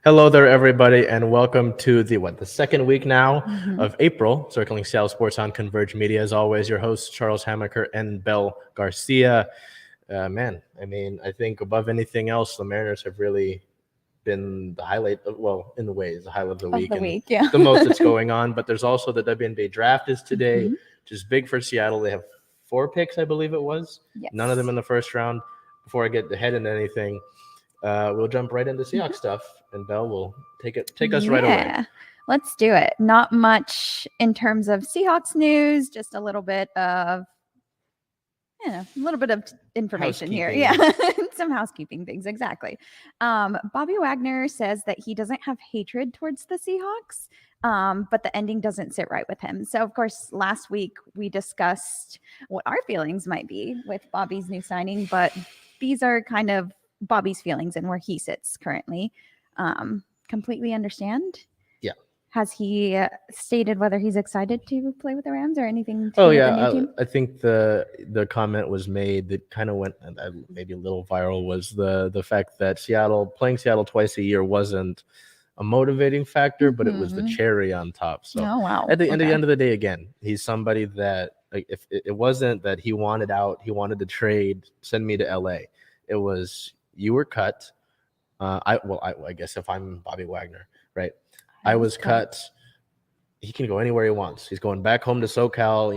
Hello there, everybody, and welcome to the second week now Mhm. of April, circling Seattle sports on Converge Media. As always, your hosts Charles Hamaker and Belle Garcia. I think above anything else, the Mariners have really been the highlight of, in the ways, the highlight of the week and Yeah. the most that's going on. But there's also the WNBA draft is today, Mhm. which is big for Seattle. They have 4 picks, I believe it was. Yes. None of them in the first round. Before I get ahead into anything, we'll jump right into Seahawks stuff, and Belle will take us right away. Yeah, let's do it. Not much in terms of Seahawks news, just a little bit of information here. Yeah, some housekeeping things. Exactly. Bobby Wagner says that he doesn't have hatred towards the Seahawks, but the ending doesn't sit right with him. So, of course, last week we discussed what our feelings might be with Bobby's new signing, but these are kind of Bobby's feelings and where he sits currently. Completely understand. Yeah. Has he stated whether he's excited to play with the Rams or anything? I think the comment was made that kind of went maybe a little viral, was the fact that playing Seattle twice a year wasn't a motivating factor, but it was the cherry on top. So at the end of the day, again, he's somebody that, like, if it wasn't that he wanted out, he wanted to trade, send me to LA. It was, you were cut. I guess if I'm Bobby Wagner, right? I was cut. He can go anywhere he wants. He's going back home to SoCal.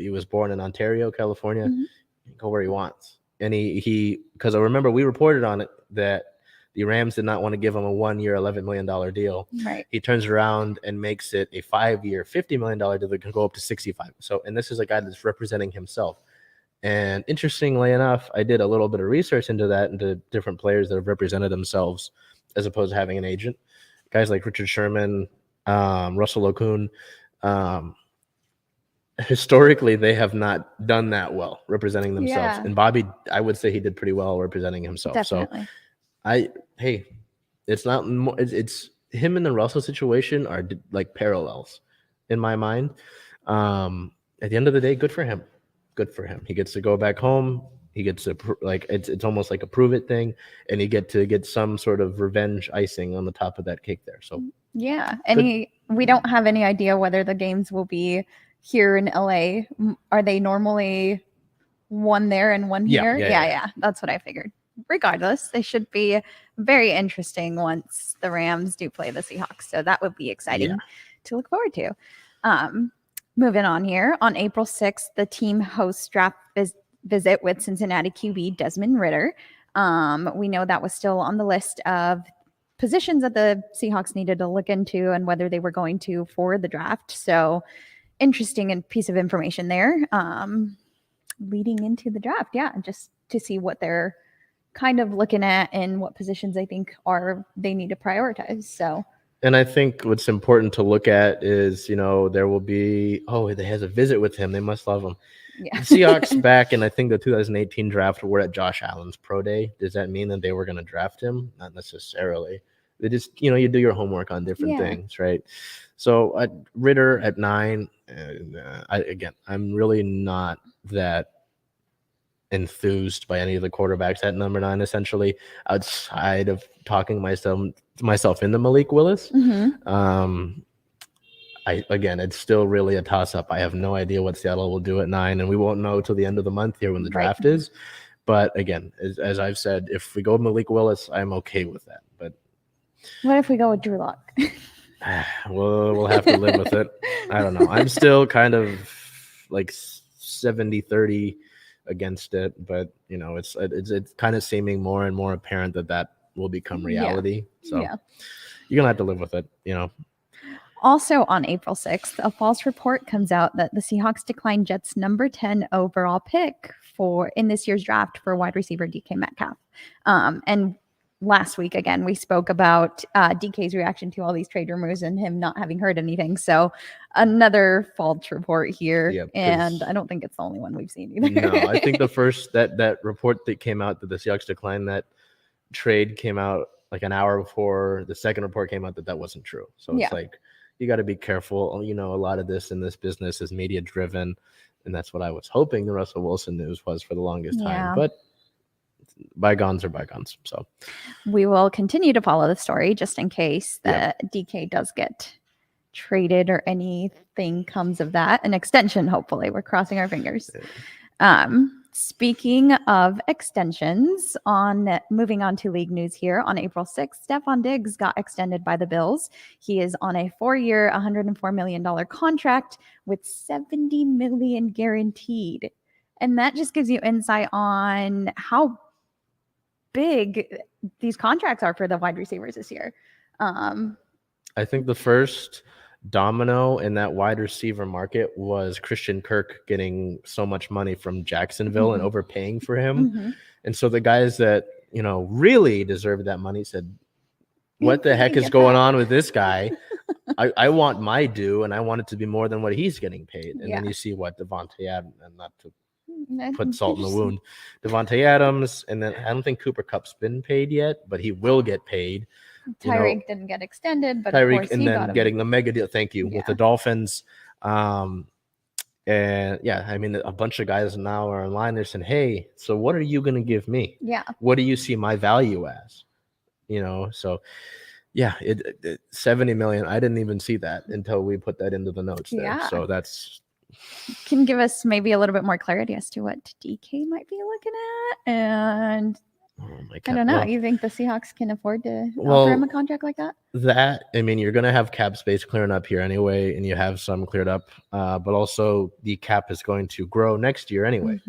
He was born in Ontario, California. Mhm. He can go where he wants. And because I remember we reported on it that the Rams did not want to give him a 1-year, $11 million deal. Right. He turns around and makes it a 5-year, $50 million deal that can go up to 65. So, and this is a guy that's representing himself. And interestingly enough, I did a little bit of research into different players that have represented themselves as opposed to having an agent. Guys like Richard Sherman, Russell Okun, historically, they have not done that well representing themselves. Yeah. And Bobby, I would say he did pretty well representing himself. Definitely. So, it's him and the Russell situation are like parallels in my mind. At the end of the day, good for him. Good for him. He gets to go back home. He gets to it's almost like a prove it thing, and he get some sort of revenge icing on the top of that cake there. So yeah, we don't have any idea whether the games will be here in LA. Are they normally one there and one here? Yeah. That's what I figured. Regardless, they should be very interesting once the Rams do play the Seahawks. So that would be exciting to look forward to. Moving on here, on April 6th, the team hosts draft visit with Cincinnati QB Desmond Ridder. We know that was still on the list of positions that the Seahawks needed to look into and whether they were going to for the draft. So interesting piece of information there leading into the draft. Yeah, just to see what they're kind of looking at and what positions I think they need to prioritize. So. And I think what's important to look at is, there will be, they has a visit with him. They must love him. Yeah. The Seahawks back in, I think, the 2018 draft were at Josh Allen's pro day. Does that mean that they were going to draft him? Not necessarily. They just, you do your homework on different things, right? So Ridder at 9, I'm really not that enthused by any of the quarterbacks at number 9, essentially, outside of talking myself into Malik Willis. Mm-hmm. It's still really a toss-up. I have no idea what Seattle will do at 9, and we won't know till the end of the month here when the draft is. But again, as I've said, if we go Malik Willis, I'm okay with that. But what if we go with Drew Lock? We'll have to live with it. I don't know. I'm still kind of like 70-30 against it, but it's kind of seeming more and more apparent that will become reality. So you're gonna have to live with it. Also on April 6th, a false report comes out that the Seahawks declined Jets' number 10 overall pick in this year's draft for wide receiver DK Metcalf. And last week, again, we spoke about DK's reaction to all these trade rumors and him not having heard anything. So another false report here. And I don't think it's the only one we've seen either. No, I think the first that report that came out that the Seahawks declined that trade came out like an hour before the second report came out that wasn't true. So it's like, you got to be careful. A lot of this in this business is media driven. And that's what I was hoping the Russell Wilson news was for the longest time. But bygones are bygones. So we will continue to follow the story just in case that DK does get traded or anything comes of that. An extension, hopefully. We're crossing our fingers. Speaking of extensions, moving on to league news here, on April 6th, Stefon Diggs got extended by the Bills. He is on a 4-year, $104 million contract with $70 million guaranteed. And that just gives you insight on how big these contracts are for the wide receivers this year. I think the first domino in that wide receiver market was Christian Kirk getting so much money from Jacksonville and overpaying for him. And so the guys that, really deserved that money said, what the heck is going on with this guy? I want my due, and I want it to be more than what he's getting paid. And then you see what Devontae Adams, and not to put salt in the wound, Devontae Adams, and then I don't think Cooper Kupp's been paid yet, but he will get paid. Tyreek didn't get extended, but Tyreek, of course and he then got him. Getting the mega deal. Thank you with the Dolphins. And I mean, a bunch of guys now are online. They're saying, "Hey, so what are you going to give me? Yeah, what do you see my value as?" So yeah, it 70 million. I didn't even see that until we put that into the notes there. Yeah. So that's can give us maybe a little bit more clarity as to what DK might be looking at, and I don't know. You think the Seahawks can afford to offer him a contract like that? You're going to have cap space clearing up here anyway, and you have some cleared up, but also the cap is going to grow next year anyway.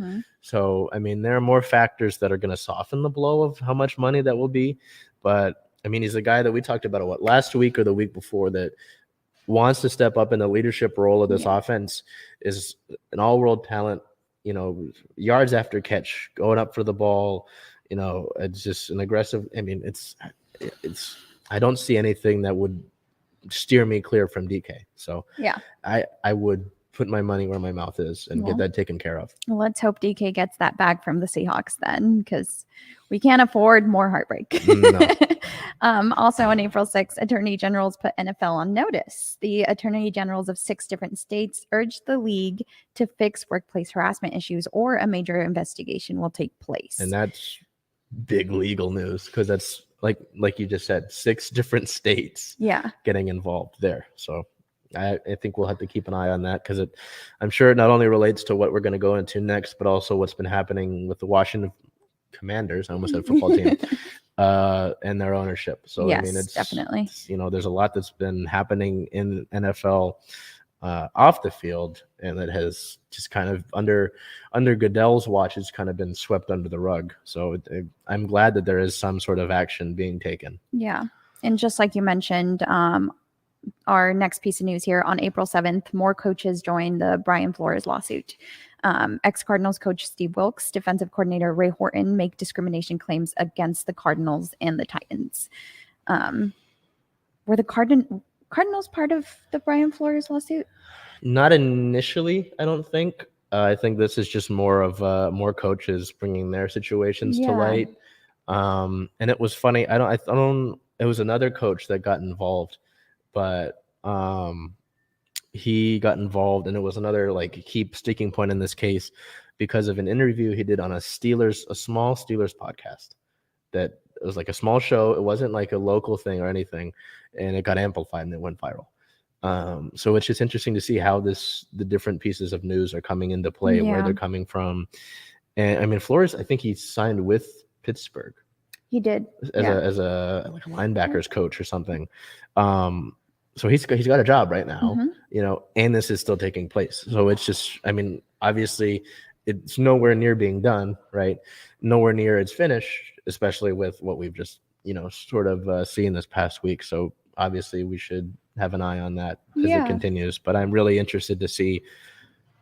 So, there are more factors that are going to soften the blow of how much money that will be. But, he's a guy that we talked about, last week or the week before, that wants to step up in the leadership role of this offense, is an all-world talent, yards after catch, going up for the ball. It's just an aggressive. It's. I don't see anything that would steer me clear from DK. So I would put my money where my mouth is and get that taken care of. Let's hope DK gets that bag from the Seahawks then, because we can't afford more heartbreak. No. Also on April 6th, attorney generals put NFL on notice. The attorney generals of 6 different states urged the league to fix workplace harassment issues, or a major investigation will take place. And that's big legal news, because that's like you just said, 6 different states getting involved there. So I think we'll have to keep an eye on that, because I'm sure it not only relates to what we're going to go into next, but also what's been happening with the Washington Commanders, I almost said football team, and their ownership. So it's definitely, there's a lot that's been happening in NFL off the field, and it has just kind of under Goodell's watch, it's kind of been swept under the rug. So I'm glad that there is some sort of action being taken. Yeah. And just like you mentioned, our next piece of news here, on April 7th, more coaches joined the Brian Flores lawsuit. Ex-Cardinals coach Steve Wilkes, defensive coordinator Ray Horton make discrimination claims against the Cardinals and the Titans. Were the Cardinals part of the Brian Flores lawsuit? Not initially, I don't think. I think this is just more of more coaches bringing their situations to light. And it was funny. I don't. It was another coach that got involved, but he got involved, and it was another key sticking point in this case because of an interview he did on a small Steelers podcast. That it was like a small show. It wasn't like a local thing or anything, and it got amplified and it went viral. So it's just interesting to see how the different pieces of news are coming into play, where they're coming from. And Flores, I think he signed with Pittsburgh. He did as a linebackers coach or something. So he's got a job right now, and this is still taking place. So it's just, obviously it's nowhere near being done, right? Nowhere near it's finished, especially with what we've just, sort of seen this past week. So obviously we should have an eye on that as it continues. But I'm really interested to see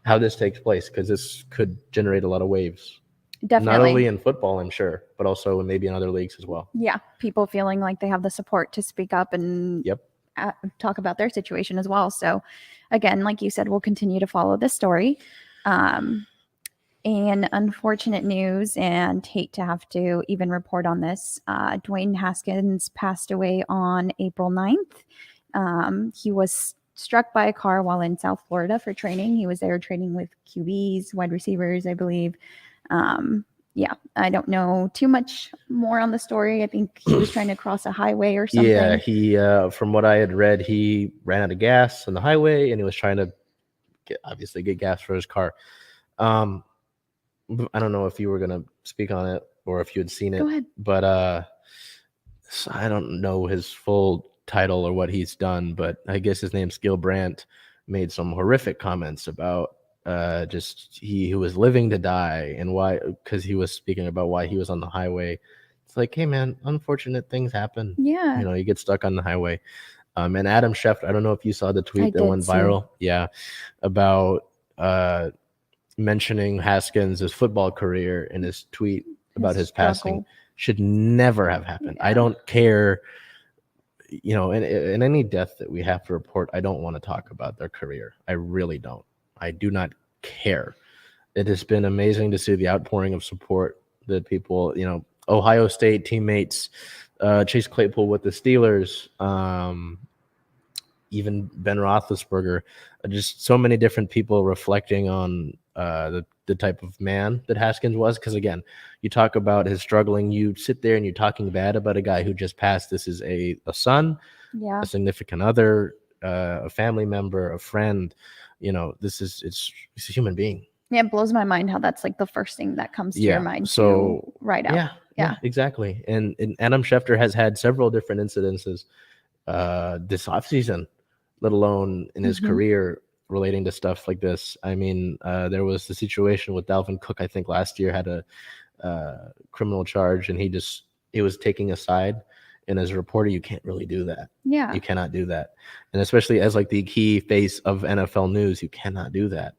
how this takes place, because this could generate a lot of waves. Definitely. Not only in football, I'm sure, but also maybe in other leagues as well. Yeah, people feeling like they have the support to speak up and talk about their situation as well. So again, like you said, we'll continue to follow this story. And unfortunate news, and hate to have to even report on this, Dwayne Haskins passed away on April 9th. He was struck by a car while in South Florida for training. He was there training with QBs, wide receivers, I believe. Yeah, I don't know too much more on the story. I think he was trying to cross a highway or something. Yeah, he from what I had read, he ran out of gas on the highway and he was trying to get gas for his car. I don't know if you were gonna speak on it or if you had seen it. Go ahead. But I don't know his full title or what he's done, but I guess his name's Gil Brandt, made some horrific comments about just he was living to die and why, because he was speaking about why he was on the highway. It's like, hey man, unfortunate things happen. Yeah. You know, you get stuck on the highway. And Adam Schefter, I don't know if you saw the tweet that went viral. Yeah. About mentioning Haskins' football career in his tweet about his passing should never have happened. Yeah. I don't care. You know, in any death that we have to report, I don't want to talk about their career. I really don't. I do not care. It has been amazing to see the outpouring of support that people, you know, Ohio State teammates, Chase Claypool with the Steelers, even Ben Roethlisberger, just so many different people reflecting on the type of man that Haskins was. Because again, you talk about his struggling, you sit there and you're talking bad about a guy who just passed. This is a son, a significant other, a family member, a friend. You know, it's a human being. Yeah, it blows my mind how that's like the first thing that comes to your mind. So right out. Yeah, exactly. And Adam Schefter has had several different incidences this offseason, let alone in his career, relating to stuff like this. I mean, there was the situation with Dalvin Cook, I think last year, had a criminal charge, and he was taking a side. And as a reporter, you can't really do that. Yeah. You cannot do that. And especially as like the key face of NFL news, you cannot do that.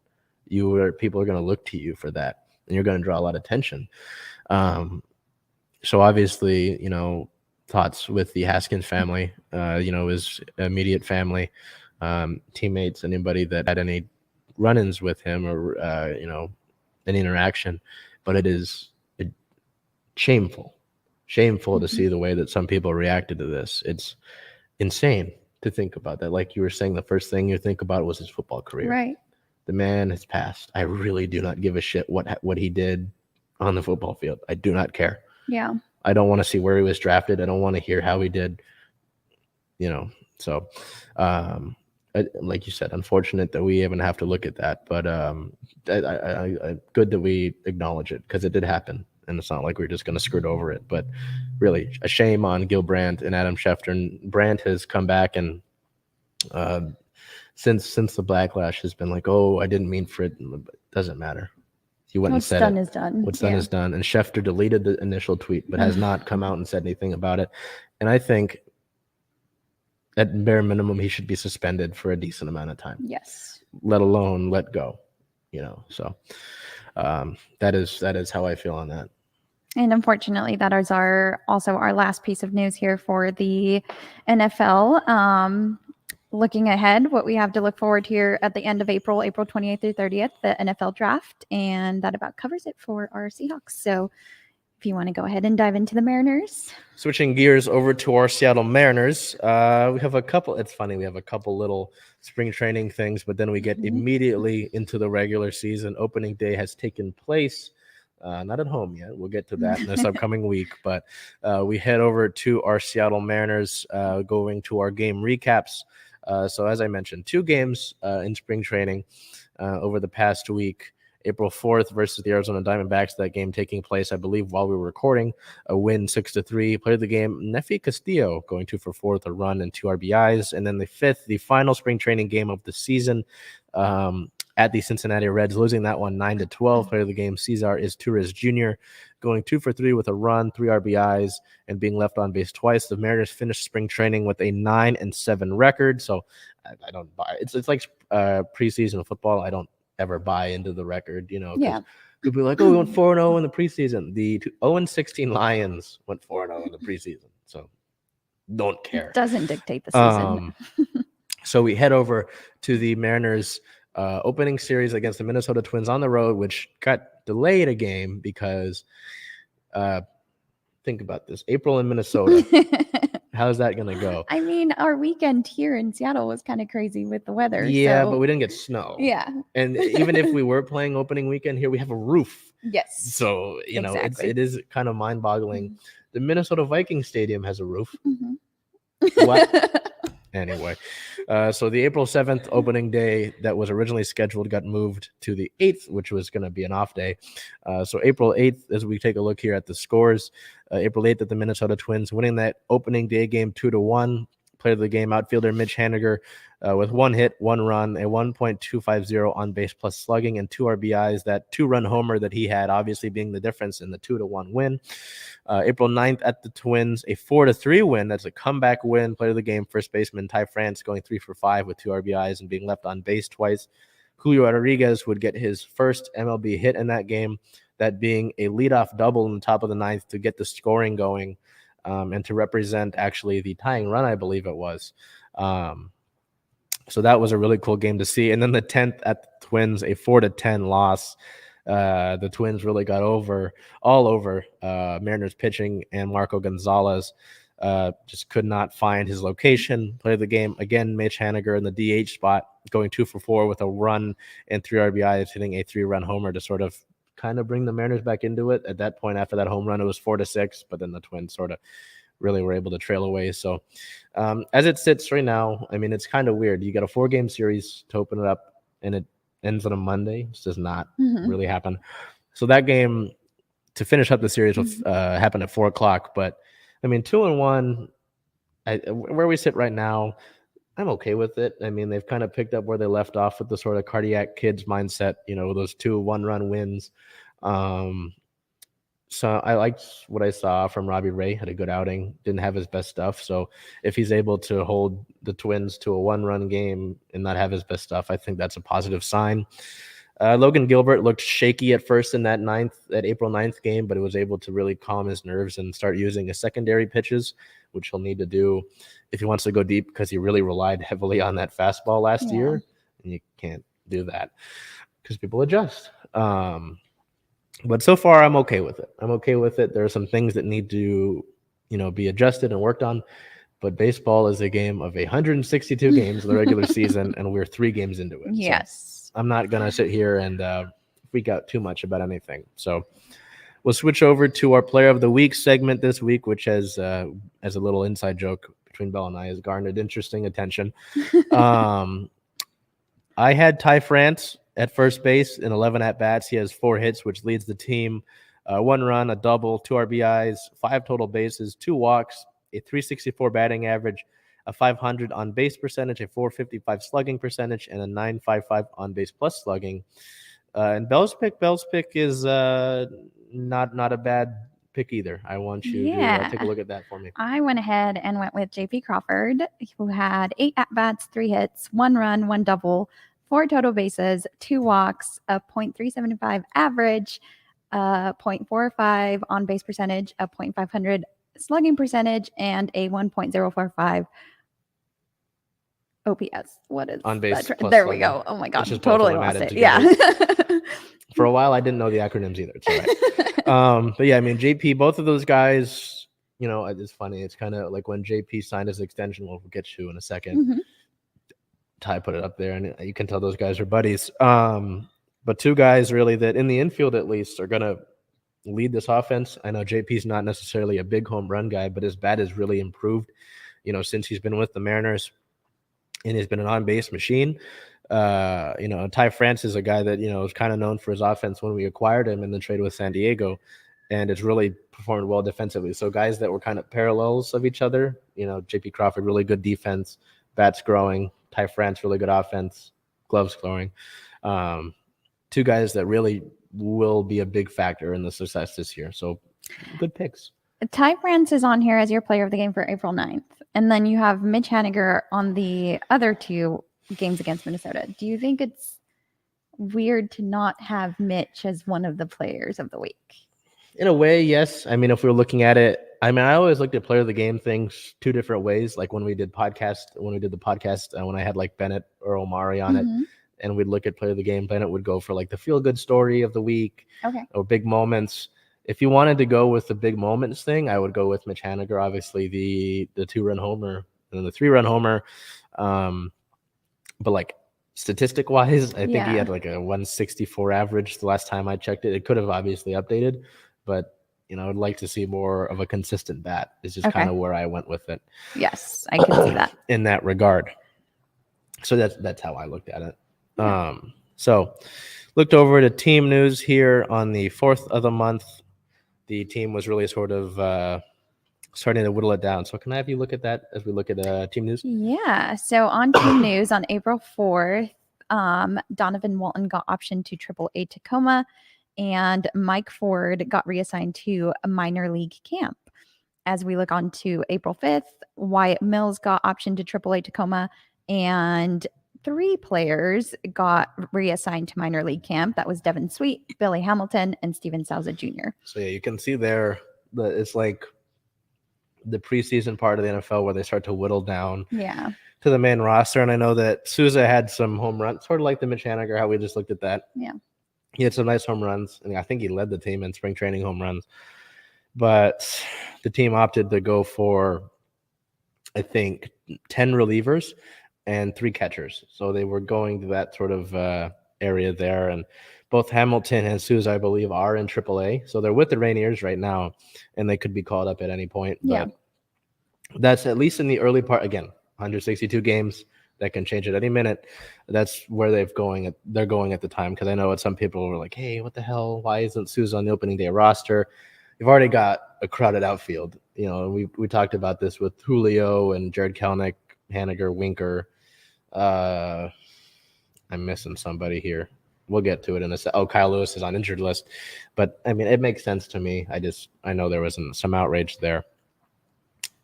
People are going to look to you for that, and you're going to draw a lot of attention. So obviously, you know, thoughts with the Haskins family, you know, his immediate family, teammates, anybody that had any run-ins with him or, you know, any interaction. But it is shameful to see the way that some people reacted to this. It's insane to think about that. Like you were saying, the first thing you think about was his football career. Right. The man has passed. I really do not give a shit what he did on the football field. I do not care. Yeah. I don't want to see where he was drafted. I don't want to hear how he did, you know. So, like you said, unfortunate that we even have to look at that. But good that we acknowledge it, because it did happen. And it's not like we're just going to skirt over it. But really, a shame on Gil Brandt and Adam Schefter. And Brandt has come back and since the backlash has been like, oh, I didn't mean for it. It doesn't matter. He went and said what's done is done. What's done is done. And Schefter deleted the initial tweet, but has not come out and said anything about it. And I think at bare minimum, he should be suspended for a decent amount of time. Yes. Let alone let go, you know. So that is how I feel on that. And unfortunately, that is our last piece of news here for the NFL. Looking ahead, what we have to look forward here at the end of April 28th through 30th, the NFL draft, and that about covers it for our Seahawks. So if you want to go ahead and dive into the Mariners. Switching gears over to our Seattle Mariners, we have a couple. It's funny, we have a couple little spring training things, but then we get immediately into the regular season. Opening day has taken place. Not at home yet. We'll get to that in this upcoming week. But we head over to our Seattle Mariners, going to our game recaps. So as I mentioned, 2 games in spring training over the past week. April 4th versus the Arizona Diamondbacks. That game taking place, I believe, while we were recording. A win 6-3. Played the game. Nefi Castillo going 2 for 4 with a run and 2 RBIs. And then the 5th, the final spring training game of the season, at the Cincinnati Reds, losing that one 9-12. Player of the game, Cesar Izturis Jr., going 2 for 3 with a run, 3 RBIs, and being left on base twice. The Mariners finished spring training with a 9-7 record. So I don't buy it. It's like preseason football. I don't ever buy into the record, you know. Yeah. People be like, oh, we went 4-0 in the preseason. The 0-16 Lions went 4-0 in the preseason. So don't care. It doesn't dictate the season. So we head over to the Mariners opening series against the Minnesota Twins on the road, which got delayed a game because think about this. April in Minnesota. How's that going to go? I mean, our weekend here in Seattle was kind of crazy with the weather. Yeah, so. but we didn't get snow. Yeah. And even if we were playing opening weekend here, we have a roof. Yes. So, exactly. it is kind of mind-boggling. The Minnesota Vikings Stadium has a roof. What? Anyway, so the April 7th opening day that was originally scheduled got moved to the 8th, which was going to be an off day. So April 8th, as we take a look here at the scores, April 8th at the Minnesota Twins winning that opening day game 2-1. Player of the game, outfielder Mitch Haniger, with 1 hit, 1 run, a 1.250 on base plus slugging, and 2 RBIs. That 2-run homer that he had, obviously being the difference in the 2-1 win. April 9th at the Twins, a 4-3 win. That's a comeback win. Player of the game, first baseman Ty France, going 3 for 5 with 2 RBIs and being left on base twice. Julio Rodriguez would get his first MLB hit in that game, that being a leadoff double in the top of the 9th to get the scoring going. And to represent actually the tying run, I believe it was. So that was a really cool game to see. And then the 10th at the Twins, a 4-10 loss. The Twins really got all over Mariners pitching, and Marco Gonzalez just could not find his location. Played the game again. Mitch Haniger in the DH spot, going 2 for 4 with a run and 3 RBIs, hitting a 3-run homer to sort of kind of bring the Mariners back into it. At that point, after that home run, it was 4-6, but then the Twins sort of really were able to trail away. So as it sits right now, I mean, it's kind of weird. You got a 4-game series to open it up, and it ends on a Monday. This does not really happen. So that game to finish up the series will happen at 4:00. But I mean, 2-1, where we sit right now, I'm okay with it. I mean, they've kind of picked up where they left off with the sort of cardiac kids mindset, those 2 one-run wins. So I liked what I saw from Robbie Ray. Had a good outing, didn't have his best stuff. So if he's able to hold the Twins to a 1-run game and not have his best stuff, I think that's a positive sign. Logan Gilbert looked shaky at first in that April 9th game, but it was able to really calm his nerves and start using his secondary pitches, which he'll need to do if he wants to go deep, because he really relied heavily on that fastball last year, and you can't do that because people adjust. But so far, I'm okay with it. There are some things that need to, be adjusted and worked on. But baseball is a game of 162 games in the regular season, and we're 3 games into it. Yes. So I'm not going to sit here and freak out too much about anything. So we'll switch over to our Player of the Week segment this week, which has, as a little inside joke between Belle and I, has garnered interesting attention. I had Ty France at first base in 11 at-bats. He has 4 hits, which leads the team. 1 run, a double, 2 RBIs, 5 total bases, 2 walks, a 364 batting average, a 500 on-base percentage, a 455 slugging percentage, and a 955 on-base plus slugging. And Bell's pick is not a bad pick either. I want you to take a look at that for me. I went ahead and went with JP Crawford, who had 8 at-bats, 3 hits, 1 run, 1 double, 4 total bases, 2 walks, a .375 average, a .45 on-base percentage, a .500 slugging percentage, and a 1.045 OPS. What is on base? There we go. Oh my God, totally lost it. Yeah. For a while, I didn't know the acronyms either. It's all right. But yeah, I mean, JP, both of those guys, it's funny. It's kind of like when JP signed his extension. We'll get to in a second. Ty put it up there, and you can tell those guys are buddies. But 2 guys really that in the infield at least are going to lead this offense. I know JP's not necessarily a big home run guy, but his bat has really improved, since he's been with the Mariners, and he's been an on-base machine. Ty France is a guy that, is kind of known for his offense when we acquired him in the trade with San Diego, and it's really performed well defensively. So guys that were kind of parallels of each other, JP Crawford, really good defense, bat's growing. Ty France, really good offense, gloves growing. 2 guys that really will be a big factor in the success this year. So good picks. Ty France is on here as your player of the game for April 9th. And then you have Mitch Haniger on the other 2 games against Minnesota. Do you think it's weird to not have Mitch as one of the players of the week? In a way, yes. I mean, if we're looking at it, I always looked at player of the game things 2 different ways. Like when we did the podcast, when I had like Bennett or Omari on it, and we'd look at player of the game, Bennett would go for like the feel-good story of the week, or big moments. If you wanted to go with the big moments thing, I would go with Mitch Haniger, obviously the 2-run homer and then the 3-run homer. But like statistic wise. I think he had like a 164 average the last time I checked it. It could have obviously updated, but I'd like to see more of a consistent bat. Is just kind of where I went with it. Yes, I can see that in that regard. So that's how I looked at it. Yeah. So looked over to team news here on the 4th of the month. The team was really sort of starting to whittle it down. So can I have you look at that as we look at team news? Yeah. So on team news on April 4th, Donovan Walton got optioned to AAA Tacoma, and Mike Ford got reassigned to a minor league camp. As we look on to April 5th, Wyatt Mills got optioned to AAA Tacoma, and 3 players got reassigned to minor league camp. That was Devin Sweet, Billy Hamilton, and Steven Souza Jr. So yeah, you can see there that it's like the preseason part of the NFL where they start to whittle down to the main roster. And I know that Souza had some home runs, sort of like the Mitch Hanager, how we just looked at that. Yeah. He had some nice home runs, and I think he led the team in spring training home runs. But the team opted to go for, I think, 10 relievers and 3 catchers. So they were going to that sort of area there. And both Hamilton and Souza, I believe, are in AAA. So they're with the Rainiers right now, and they could be called up at any point. Yeah. But that's at least in the early part. Again, 162 games. That can change at any minute. That's where they're going at the time, because I know some people were like, hey, what the hell? Why isn't Souza on the opening day roster? You've already got a crowded outfield. We talked about this with Julio and Jared Kelenic, Haniger, Winker. I'm missing somebody here. We'll get to it in a second. Oh, Kyle Lewis is on injured list. But, I mean, it makes sense to me. I know there was some outrage there.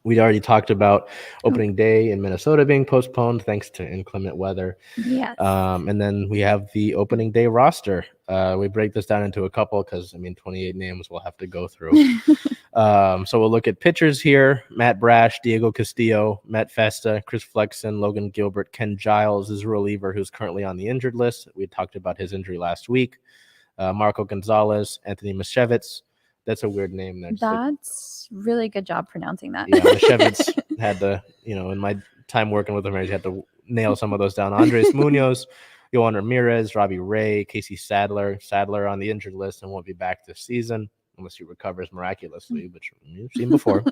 We'd already talked about opening day in Minnesota being postponed thanks to inclement weather. Yes. And then we have the opening day roster. We break this down into a couple because, 28 names we'll have to go through. So we'll look at pitchers here. Matt Brash, Diego Castillo, Matt Festa, Chris Flexen, Logan Gilbert, Ken Giles is a reliever who's currently on the injured list. We talked about his injury last week. Marco Gonzalez, Anthony Mashevitz. That's a weird name. That's really good job pronouncing that. Yeah, Mashevitz had to, in my time working with him, I had to nail some of those down. Andres Munoz, Yohan Ramirez, Robbie Ray, Casey Sadler on the injured list and won't be back this season unless he recovers miraculously, which you've seen before.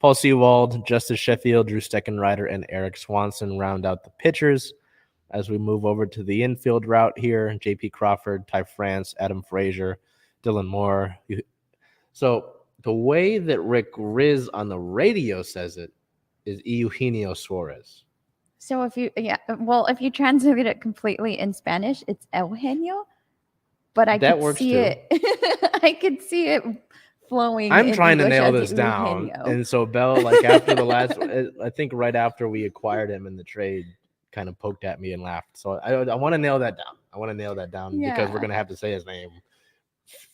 Paul Seawald, Justice Sheffield, Drew Steckenrider, and Eric Swanson round out the pitchers. As we move over to the infield route here, J.P. Crawford, Ty France, Adam Frazier, Dylan Moore. So the way that Rick Riz on the radio says it is Eugenio Suarez. So if you translate it completely in Spanish, it's Eugenio. But I could see it. I could see it flowing. I'm trying to nail this down. And so Bell, after the last, I think right after we acquired him in the trade, kind of poked at me and laughed. So I want to nail that down. Because we're going to have to say his name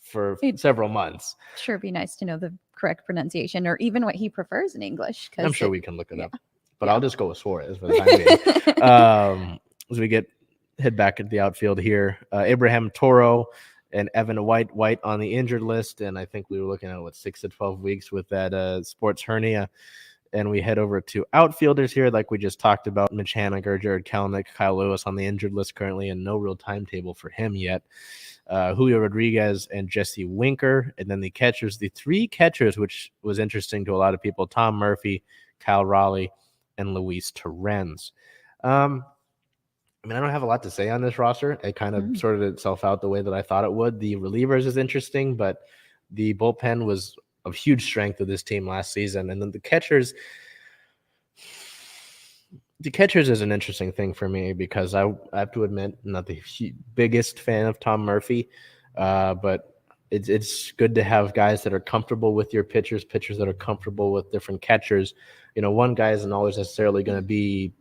for several months. Sure, be nice to know the correct pronunciation or even what he prefers in English. I'm sure we can look it up, but I'll just go with Suarez for the time being. As we head back at the outfield here, Abraham Toro and Evan White on the injured list, and I think we were looking at 6 to 12 weeks with that sports hernia. And we head over to outfielders here, like we just talked about. Mitch Haniger, Jared Kelenic, Kyle Lewis on the injured list currently, and no real timetable for him yet. Julio Rodriguez and Jesse Winker. And then the catchers, the 3 catchers, which was interesting to a lot of people, Tom Murphy, Kyle Raleigh, and Luis Torrens. I don't have a lot to say on this roster. It kind of sorted itself out the way that I thought it would. The relievers is interesting, but the bullpen was of huge strength of this team last season. And then the catchers is an interesting thing for me because I have to admit, I'm not the biggest fan of Tom Murphy, but it's good to have guys that are comfortable with your pitchers that are comfortable with different catchers. One guy isn't always necessarily going to be,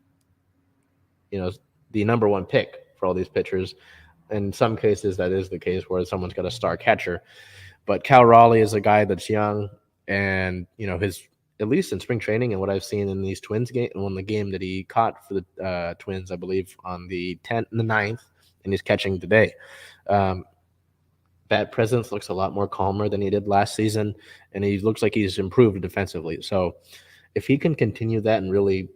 the number one pick for all these pitchers. In some cases, that is the case where someone's got a star catcher. But Cal Raleigh is a guy that's young, and his, at least in spring training and what I've seen in these Twins game, on the game that he caught for the Twins, I believe on the 9th, and he's catching today. Bat presence looks a lot more calmer than he did last season, and he looks like he's improved defensively. So if he can continue that and really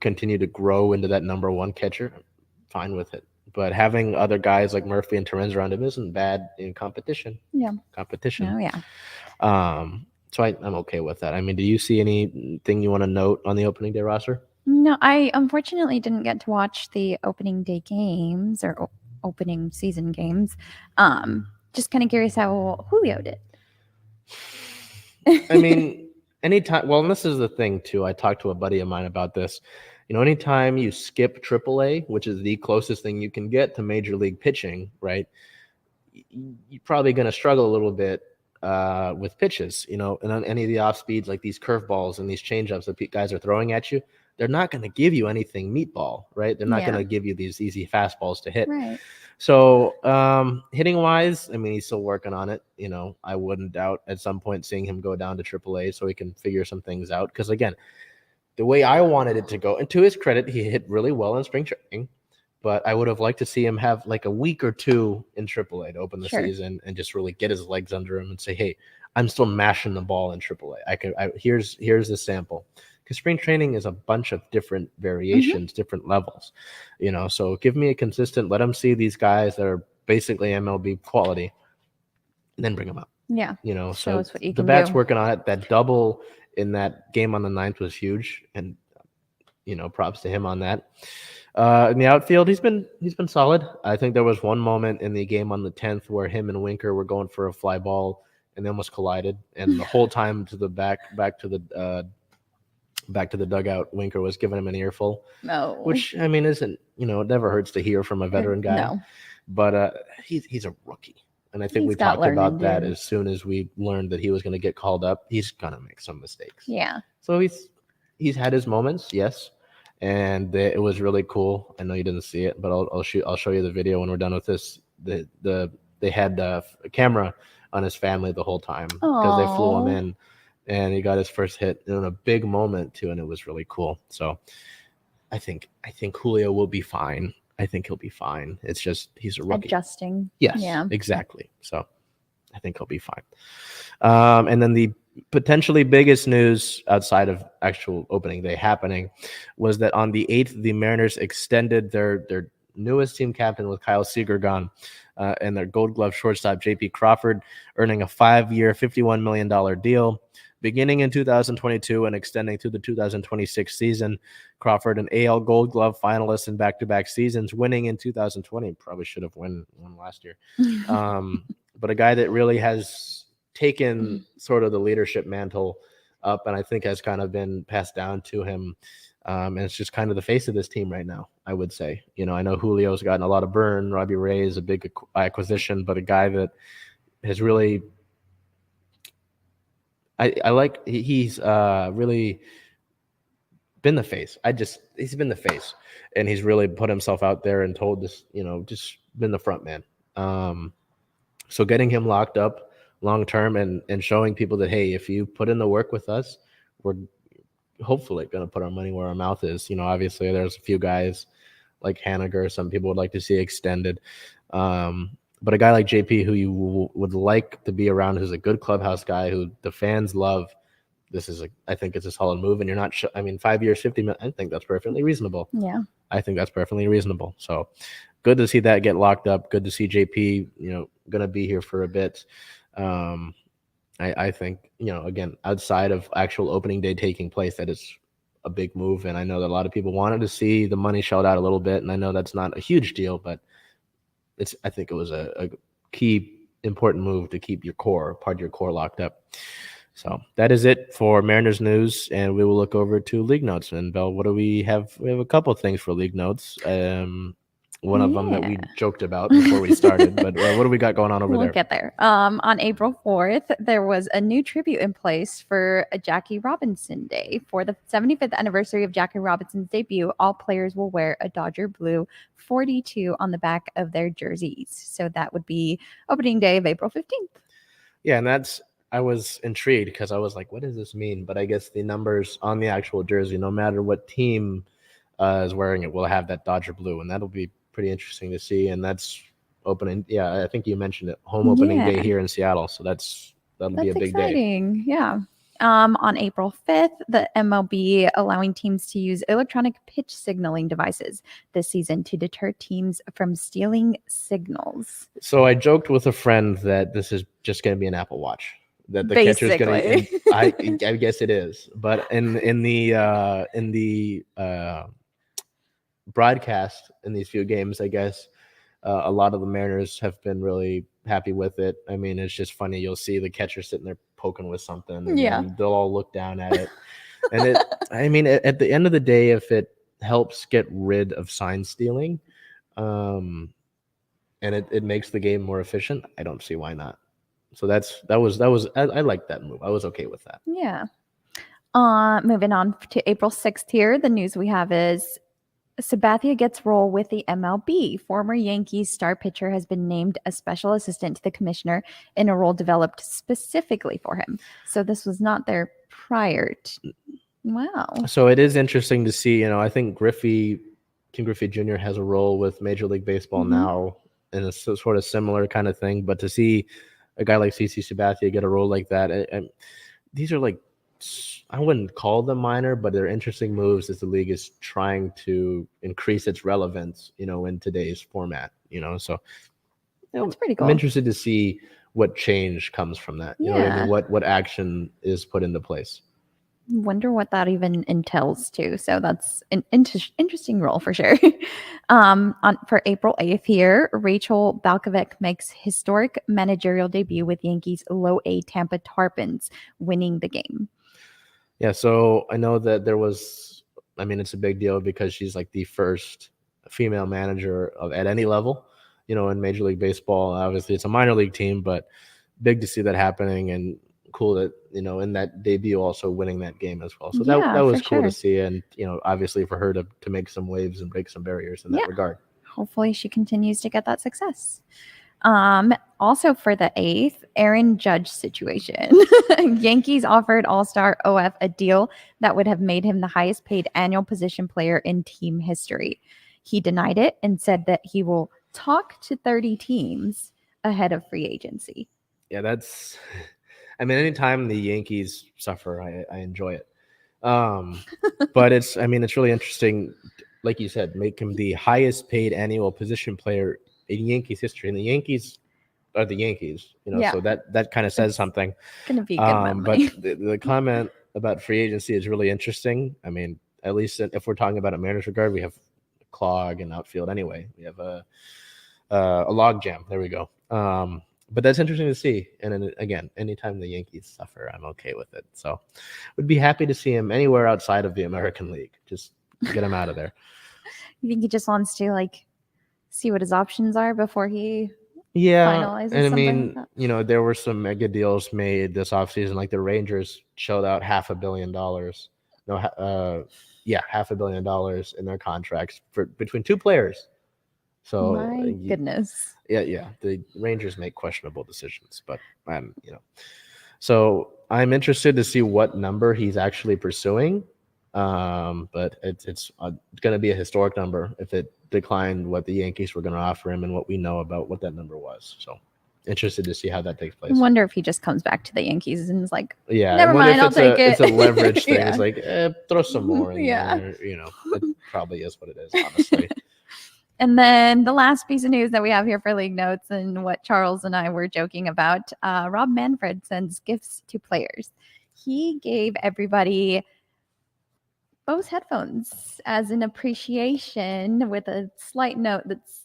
continue to grow into that number one catcher, I'm fine with it. But having other guys like Murphy and Terens around him isn't bad in competition. Yeah. Competition. Oh, yeah. So I'm okay with that. I mean, do you see anything you want to note on the opening day roster? No, I unfortunately didn't get to watch the opening day games or opening season games. Just kind of curious how Julio did. I mean, anytime. Well, and this is the thing too. I talked to a buddy of mine about this. Anytime you skip AAA, which is the closest thing you can get to major league pitching, right? You're probably going to struggle a little bit with pitches, and on any of the off speeds, like these curveballs and these changeups that guys are throwing at you, they're not going to give you anything meatball, right? They're not going to give you these easy fastballs to hit. Right. So hitting wise, I mean, he's still working on it. I wouldn't doubt at some point seeing him go down to AAA so he can figure some things out. Because again, the way I wanted it to go, and to his credit, he hit really well in spring training. But I would have liked to see him have like a week or two in AAA to open the season and just really get his legs under him and say, "Hey, I'm still mashing the ball in AAA. Here's the sample." Because spring training is a bunch of different variations, different levels, So give me a consistent. Let him see these guys that are basically MLB quality, and then bring them up. Yeah. So the bat's working on it. That double in that game on the 9th was huge, and props to him on that. In the outfield, he's been solid. I think there was one moment in the game on the 10th where him and Winker were going for a fly ball and they almost collided. And the whole time to the back to the dugout, Winker was giving him an earful. No, which I mean isn't it never hurts to hear from a veteran guy. No, but he's a rookie, and I think we talked about that as soon as we learned that he was going to get called up. He's gonna make some mistakes. Yeah. So he's had his moments, yes. And it was really cool. I know you didn't see it, but I'll show you the video when we're done with this. They had a camera on his family the whole time because they flew him in, and he got his first hit in a big moment too, and it was really cool. So I think Julio will be fine. I think he'll be fine. It's just he's a rookie. Adjusting. Yes, yeah, exactly. So I think he'll be fine. And then the potentially biggest news outside of actual opening day happening was that on the 8th, the Mariners extended their newest team captain with Kyle Seager gone and their Gold Glove shortstop JP Crawford earning a 5-year, $51 million deal beginning in 2022 and extending through the 2026 season. Crawford, an AL Gold Glove finalist in back-to-back seasons, winning in 2020. Probably should have won last year. But a guy that really has taken sort of the leadership mantle up, and I think has kind of been passed down to him. And it's just kind of the face of this team right now, I would say. I know Julio's gotten a lot of burn. Robbie Ray is a big acquisition, but a guy that has really, I like, he's really been the face. He's been the face, and he's really put himself out there and told this, just been the front man. So getting him locked up long term and showing people that, hey, if you put in the work with us, we're hopefully going to put our money where our mouth is. Obviously there's a few guys like Hamaker, some people would like to see extended. But a guy like JP who you would like to be around, who's a good clubhouse guy who the fans love, I think it's a solid move. And you're not 5 years, 50 million. I think that's perfectly reasonable. Yeah. I think that's perfectly reasonable. So good to see that get locked up. Good to see JP, going to be here for a bit. I think, again, outside of actual opening day taking place, that is a big move. And I know that a lot of people wanted to see the money shelled out a little bit. And I know that's not a huge deal, but I think it was a key important move to keep part of your core locked up. So that is it for Mariners news. And we will look over to league notes. And Belle, what do we have? We have a couple of things for league notes. One of them that we joked about before we started, but what do we got going on over there? We'll get there. On April 4th, there was a new tribute in place for a Jackie Robinson Day. For the 75th anniversary of Jackie Robinson's debut, all players will wear a Dodger blue 42 on the back of their jerseys. So that would be opening day of April 15th. Yeah, and I was intrigued because I was like, what does this mean? But I guess the numbers on the actual jersey, no matter what team is wearing it, will have that Dodger blue, and that'll be pretty interesting to see. And that's opening. Yeah, I think you mentioned it. Home opening day here in Seattle. So that'll be a big exciting. day. Yeah. On April 5th, the MLB allowing teams to use electronic pitch signaling devices this season to deter teams from stealing signals. So I joked with a friend that this is just going to be an Apple Watch. That the catcher's going to. I guess it is, but in the broadcast in these few games, I guess a lot of the Mariners have been really happy with it. I mean, it's just funny. You'll see the catcher sitting there poking with something, and then they'll all look down at it. And I mean, at the end of the day, if it helps get rid of sign stealing, and it makes the game more efficient, I don't see why not. So that was I like that move. I was okay with that. Yeah. Moving on to April 6th here, the news we have is Sabathia gets role with the MLB. Former Yankees star pitcher has been named a special assistant to the commissioner in a role developed specifically for him. So this was not there prior to. Wow. So it is interesting to see, I think King Griffey Jr. has a role with Major League Baseball now in a sort of similar kind of thing. But to see a guy like CC Sabathia get a role like that, and these are like, I wouldn't call them minor, but they're interesting moves as the league is trying to increase its relevance, in today's format, so that's pretty cool. I'm interested to see what change comes from that. You know what I mean? What action is put into place. Wonder what that even entails too. So that's an interesting role for sure. For April 8th here, Rachel Valiquette makes historic managerial debut with Yankees low A Tampa Tarpons, winning the game. Yeah, so I know that it's a big deal because she's like the first female manager at any level, in Major League Baseball. Obviously, it's a minor league team, but big to see that happening, and cool that, in that debut also winning that game as well. So that was cool to see, and, obviously for her to make some waves and break some barriers in that regard. Hopefully she continues to get that success. Also for the 8th, Aaron Judge situation. Yankees offered All-Star OF a deal that would have made him the highest paid annual position player in team history. He denied it and said that he will talk to 30 teams ahead of free agency. Yeah, anytime the Yankees suffer, I enjoy it. But it's really interesting, like you said, make him the highest paid annual position player in Yankees history, and the Yankees are the Yankees, so that kind of says something. Gonna be good but the comment about free agency is really interesting. I mean, at least if we're talking about a Mariners regard, we have a clog in outfield anyway. We have a log jam. There we go. But that's interesting to see. And then, again, anytime the Yankees suffer, I'm okay with it. So would be happy to see him anywhere outside of the American League. Just get him out of there. You think he just wants to see what his options are before he finalizes and something like that? There were some mega deals made this offseason, like the Rangers shelled out $500 million. $500 million in their contracts between two players. So my goodness. Yeah. The Rangers make questionable decisions, but so I'm interested to see what number he's actually pursuing. But it's going to be a historic number if it declined what the Yankees were going to offer him and what we know about what that number was. So interested to see how that takes place. I wonder if he just comes back to the Yankees and is like, yeah, never mind, I'll take it. It's a leverage thing. It's like, throw some more in there. It probably is what it is, honestly. And then the last piece of news that we have here for League Notes and what Charles and I were joking about, Rob Manfred sends gifts to players. He gave everybody Bose headphones as an appreciation with a slight note that's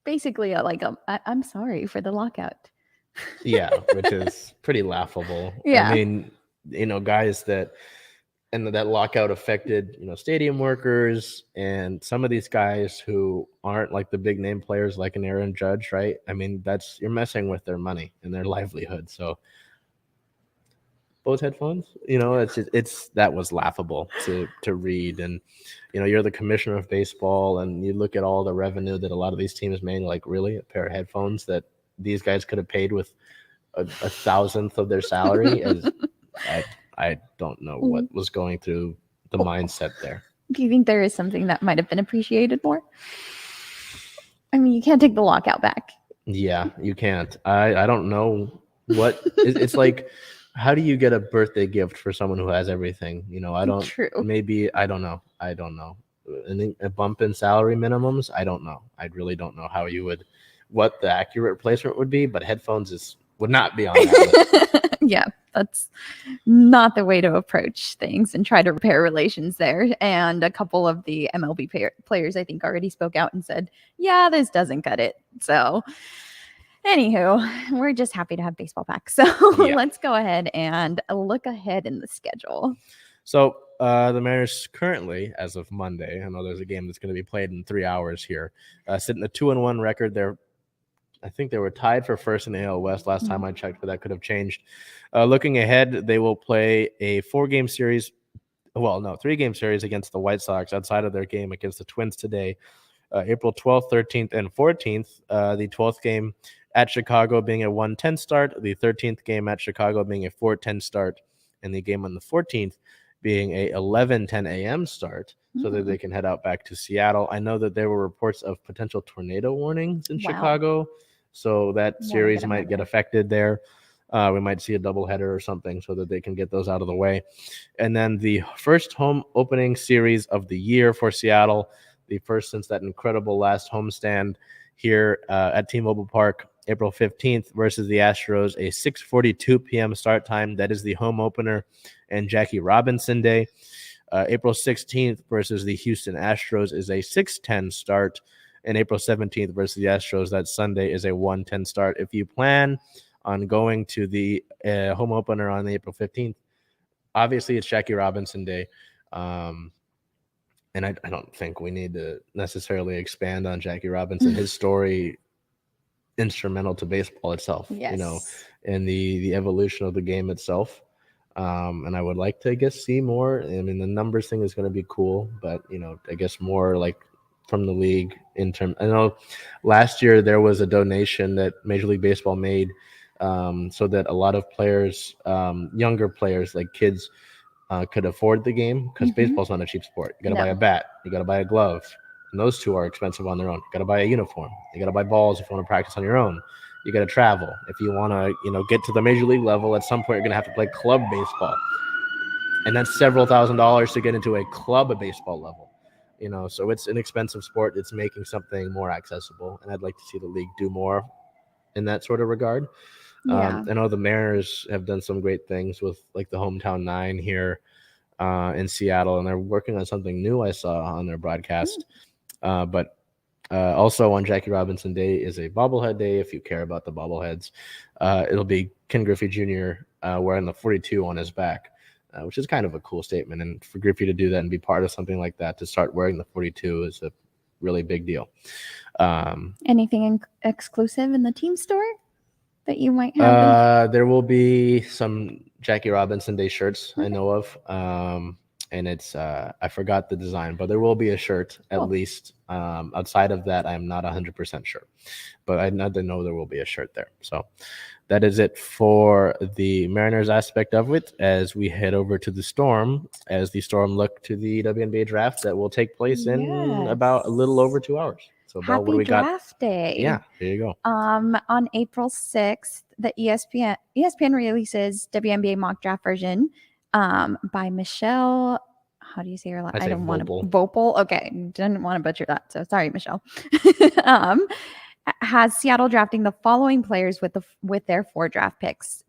basically I'm sorry for the lockout. Yeah, which is pretty laughable. Yeah. I mean, guys that lockout affected, stadium workers and some of these guys who aren't like the big name players like an Aaron Judge, right? I mean, you're messing with their money and their livelihood. So Bose headphones, that was laughable to read. And, you're the commissioner of baseball and you look at all the revenue that a lot of these teams made, like really a pair of headphones that these guys could have paid with a 1,000th of their salary. I don't know what was going through the mindset there. Do you think there is something that might have been appreciated more? I mean, you can't take the lockout back. Yeah, you can't. I don't know what it's like. how do you get a birthday gift for someone who has everything? You know, I don't. True. Maybe I don't know. And a bump in salary minimums. I don't know. I really don't know how you would, what the accurate replacement would be. But headphones would not be on that list. Yeah, that's not the way to approach things and try to repair relations there. And a couple of the MLB players, I think, already spoke out and said, yeah, this doesn't cut it. So anywho, we're just happy to have baseball back. So let's go ahead and look ahead in the schedule. So the Mariners currently, as of Monday, I know there's a game that's going to be played in 3 hours here, sitting a 2-1 record. I think they were tied for first in the AL West last time I checked, but that could have changed. Looking ahead, they will play a 3-game series against the White Sox outside of their game against the Twins today, April 12th, 13th, and 14th. The 12th game at Chicago being a 1:10 start, the 13th game at Chicago being a 4:10 start, and the game on the 14th being a 11:10 a.m. start, so that they can head out back to Seattle. I know that there were reports of potential tornado warnings in Chicago, so that series might get affected there. We might see a doubleheader or something so that they can get those out of the way. And then the first home opening series of the year for Seattle, the first since that incredible last homestand here at T-Mobile Park, April 15th versus the Astros, a 6:42 p.m. start time. That is the home opener and Jackie Robinson Day. April 16th versus the Houston Astros is a 6:10 start. And April 17th versus the Astros, that Sunday, is a 1:10 start. If you plan on going to the home opener on April 15th, obviously it's Jackie Robinson Day. And I don't think we need to necessarily expand on Jackie Robinson. His story, instrumental to baseball itself, you know, and the evolution of the game itself. And I would like to, I guess, see more. I mean, the numbers thing is going to be cool, but, you know, I guess more like from the league I know last year there was a donation that Major League Baseball made so that a lot of players, younger players like kids, could afford the game, because baseball's not a cheap sport. You got to buy a bat, you got to buy a glove, and those two are expensive on their own. You got to buy a uniform, you got to buy balls if you want to practice on your own. You got to travel if you want to, you know, get to the major league level. At some point, you're going to have to play club baseball, and that's several $1,000s to get into a club baseball level. You know, so it's an expensive sport. It's making something more accessible, and I'd like to see the league do more in that sort of regard. I know the Mariners have done some great things with like the Hometown 9 here in Seattle, and they're working on something new I saw on their broadcast. But also on Jackie Robinson Day is a bobblehead day. If you care about the bobbleheads, it'll be Ken Griffey Jr. Wearing the 42 on his back. Which is kind of a cool statement. And for Griffey to do that and be part of something like that, to start wearing the 42 is a really big deal. Anything exclusive in the team store that you might have? There will be some Jackie Robinson Day shirts I know of. And it's, I forgot the design, but there will be a shirt at least. Outside of that, I'm not 100% sure. But I know there will be a shirt there. So that is it for the Mariners aspect of it, as we head over to the Storm, as the Storm look to the WNBA draft that will take place in about a little over 2 hours. So, Belle, what do we got? Happy draft day. Yeah, there you go. On April 6th, the ESPN releases WNBA mock draft version by Michelle. How do you say her last name? I don't want to Vopel. Okay, didn't want to butcher that. So sorry, Michelle. Has Seattle drafting the following players with their 4 draft picks.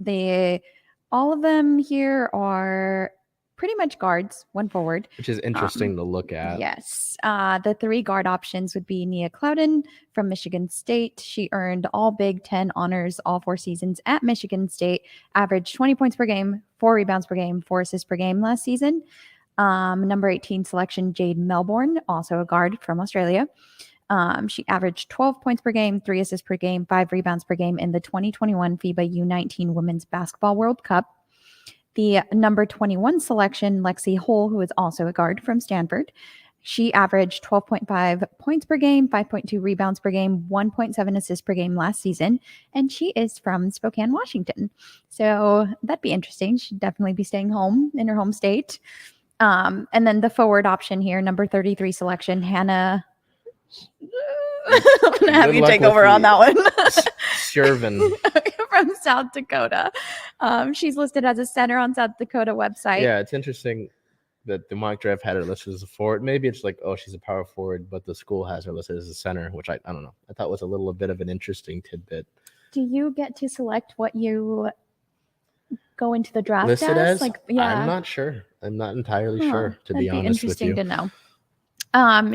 All of them here are pretty much guards, 1 forward. Which is interesting to look at. Yes. The 3 guard options would be Nia Clouden from Michigan State. She earned all Big Ten honors all 4 seasons at Michigan State, averaged 20 points per game, 4 rebounds per game, 4 assists per game last season. Number 18 selection, Jade Melbourne, also a guard from Australia. She averaged 12 points per game, 3 assists per game, 5 rebounds per game in the 2021 FIBA U19 Women's Basketball World Cup. The number 21 selection, Lexi Hull, who is also a guard from Stanford. She averaged 12.5 points per game, 5.2 rebounds per game, 1.7 assists per game last season. And she is from Spokane, Washington. So that'd be interesting. She'd definitely be staying home in her home state. And then the forward option here, number 33 selection, Hannah. I'm going to have you take over on that one. Shervin. from South Dakota. She's listed as a center on South Dakota website. Yeah, it's interesting that the mock draft had her listed as a forward. Maybe it's like, oh, she's a power forward, but the school has her listed as a center, which I don't know. I thought was a little bit of an interesting tidbit. Do you get to select what you go into the draft listed as? Like, yeah. I'm not sure. I'm not entirely sure, to be honest with you. Interesting to know.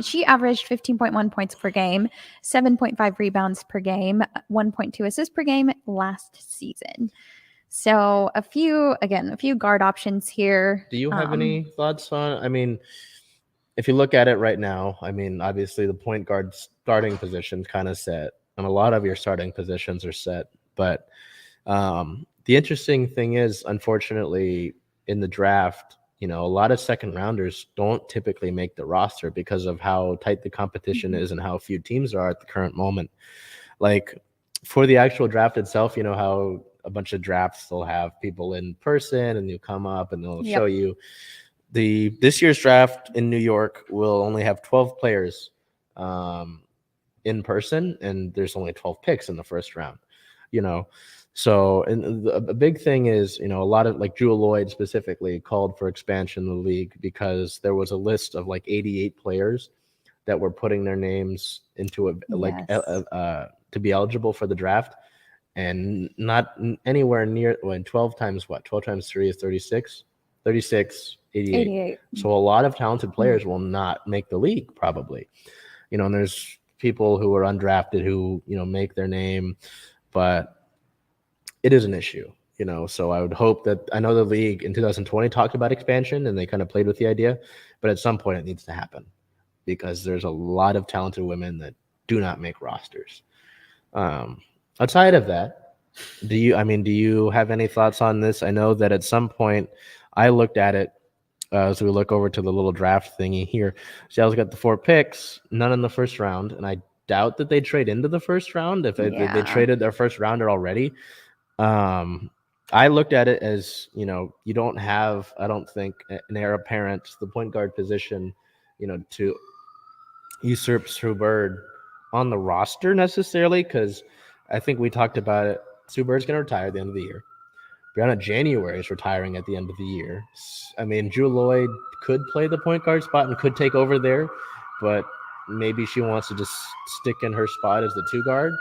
She averaged 15.1 points per game, 7.5 rebounds per game, 1.2 assists per game last season. So a few guard options here. Do you have any thoughts on? I mean, if you look at it right now, I mean, obviously the point guard starting position kind of set, and a lot of your starting positions are set. But the interesting thing is, unfortunately, in the draft, a lot of second rounders don't typically make the roster because of how tight the competition is and how few teams are at the current moment. Like for the actual draft itself, how a bunch of drafts they'll have people in person and you come up and they'll show you. This year's draft in New York will only have 12 players in person, and there's only 12 picks in the first round. So, and a big thing is, a lot of like Jewel Lloyd specifically called for expansion in the league because there was a list of like 88 players that were putting their names into to be eligible for the draft, and not anywhere near 12 times 3 is 36, 88. So a lot of talented players will not make the league probably, and there's people who are undrafted who, make their name, but it is an issue, so I would hope that I know the league in 2020 talked about expansion and they kind of played with the idea, but at some point it needs to happen because there's a lot of talented women that do not make rosters. Outside of that, do you have any thoughts on this? I know that at some point I looked at it as we look over to the little draft thingy here. Seattle's got the 4 picks, none in the first round, and I doubt that they trade into the first round if they traded their first rounder already. I looked at it as, you don't have, I don't think, an heir apparent, the point guard position, to usurp Sue Bird on the roster necessarily, because I think we talked about it. Sue Bird's going to retire at the end of the year. Brianna January is retiring at the end of the year. I mean, Jewel Lloyd could play the point guard spot and could take over there, but maybe she wants to just stick in her spot as the 2 guard.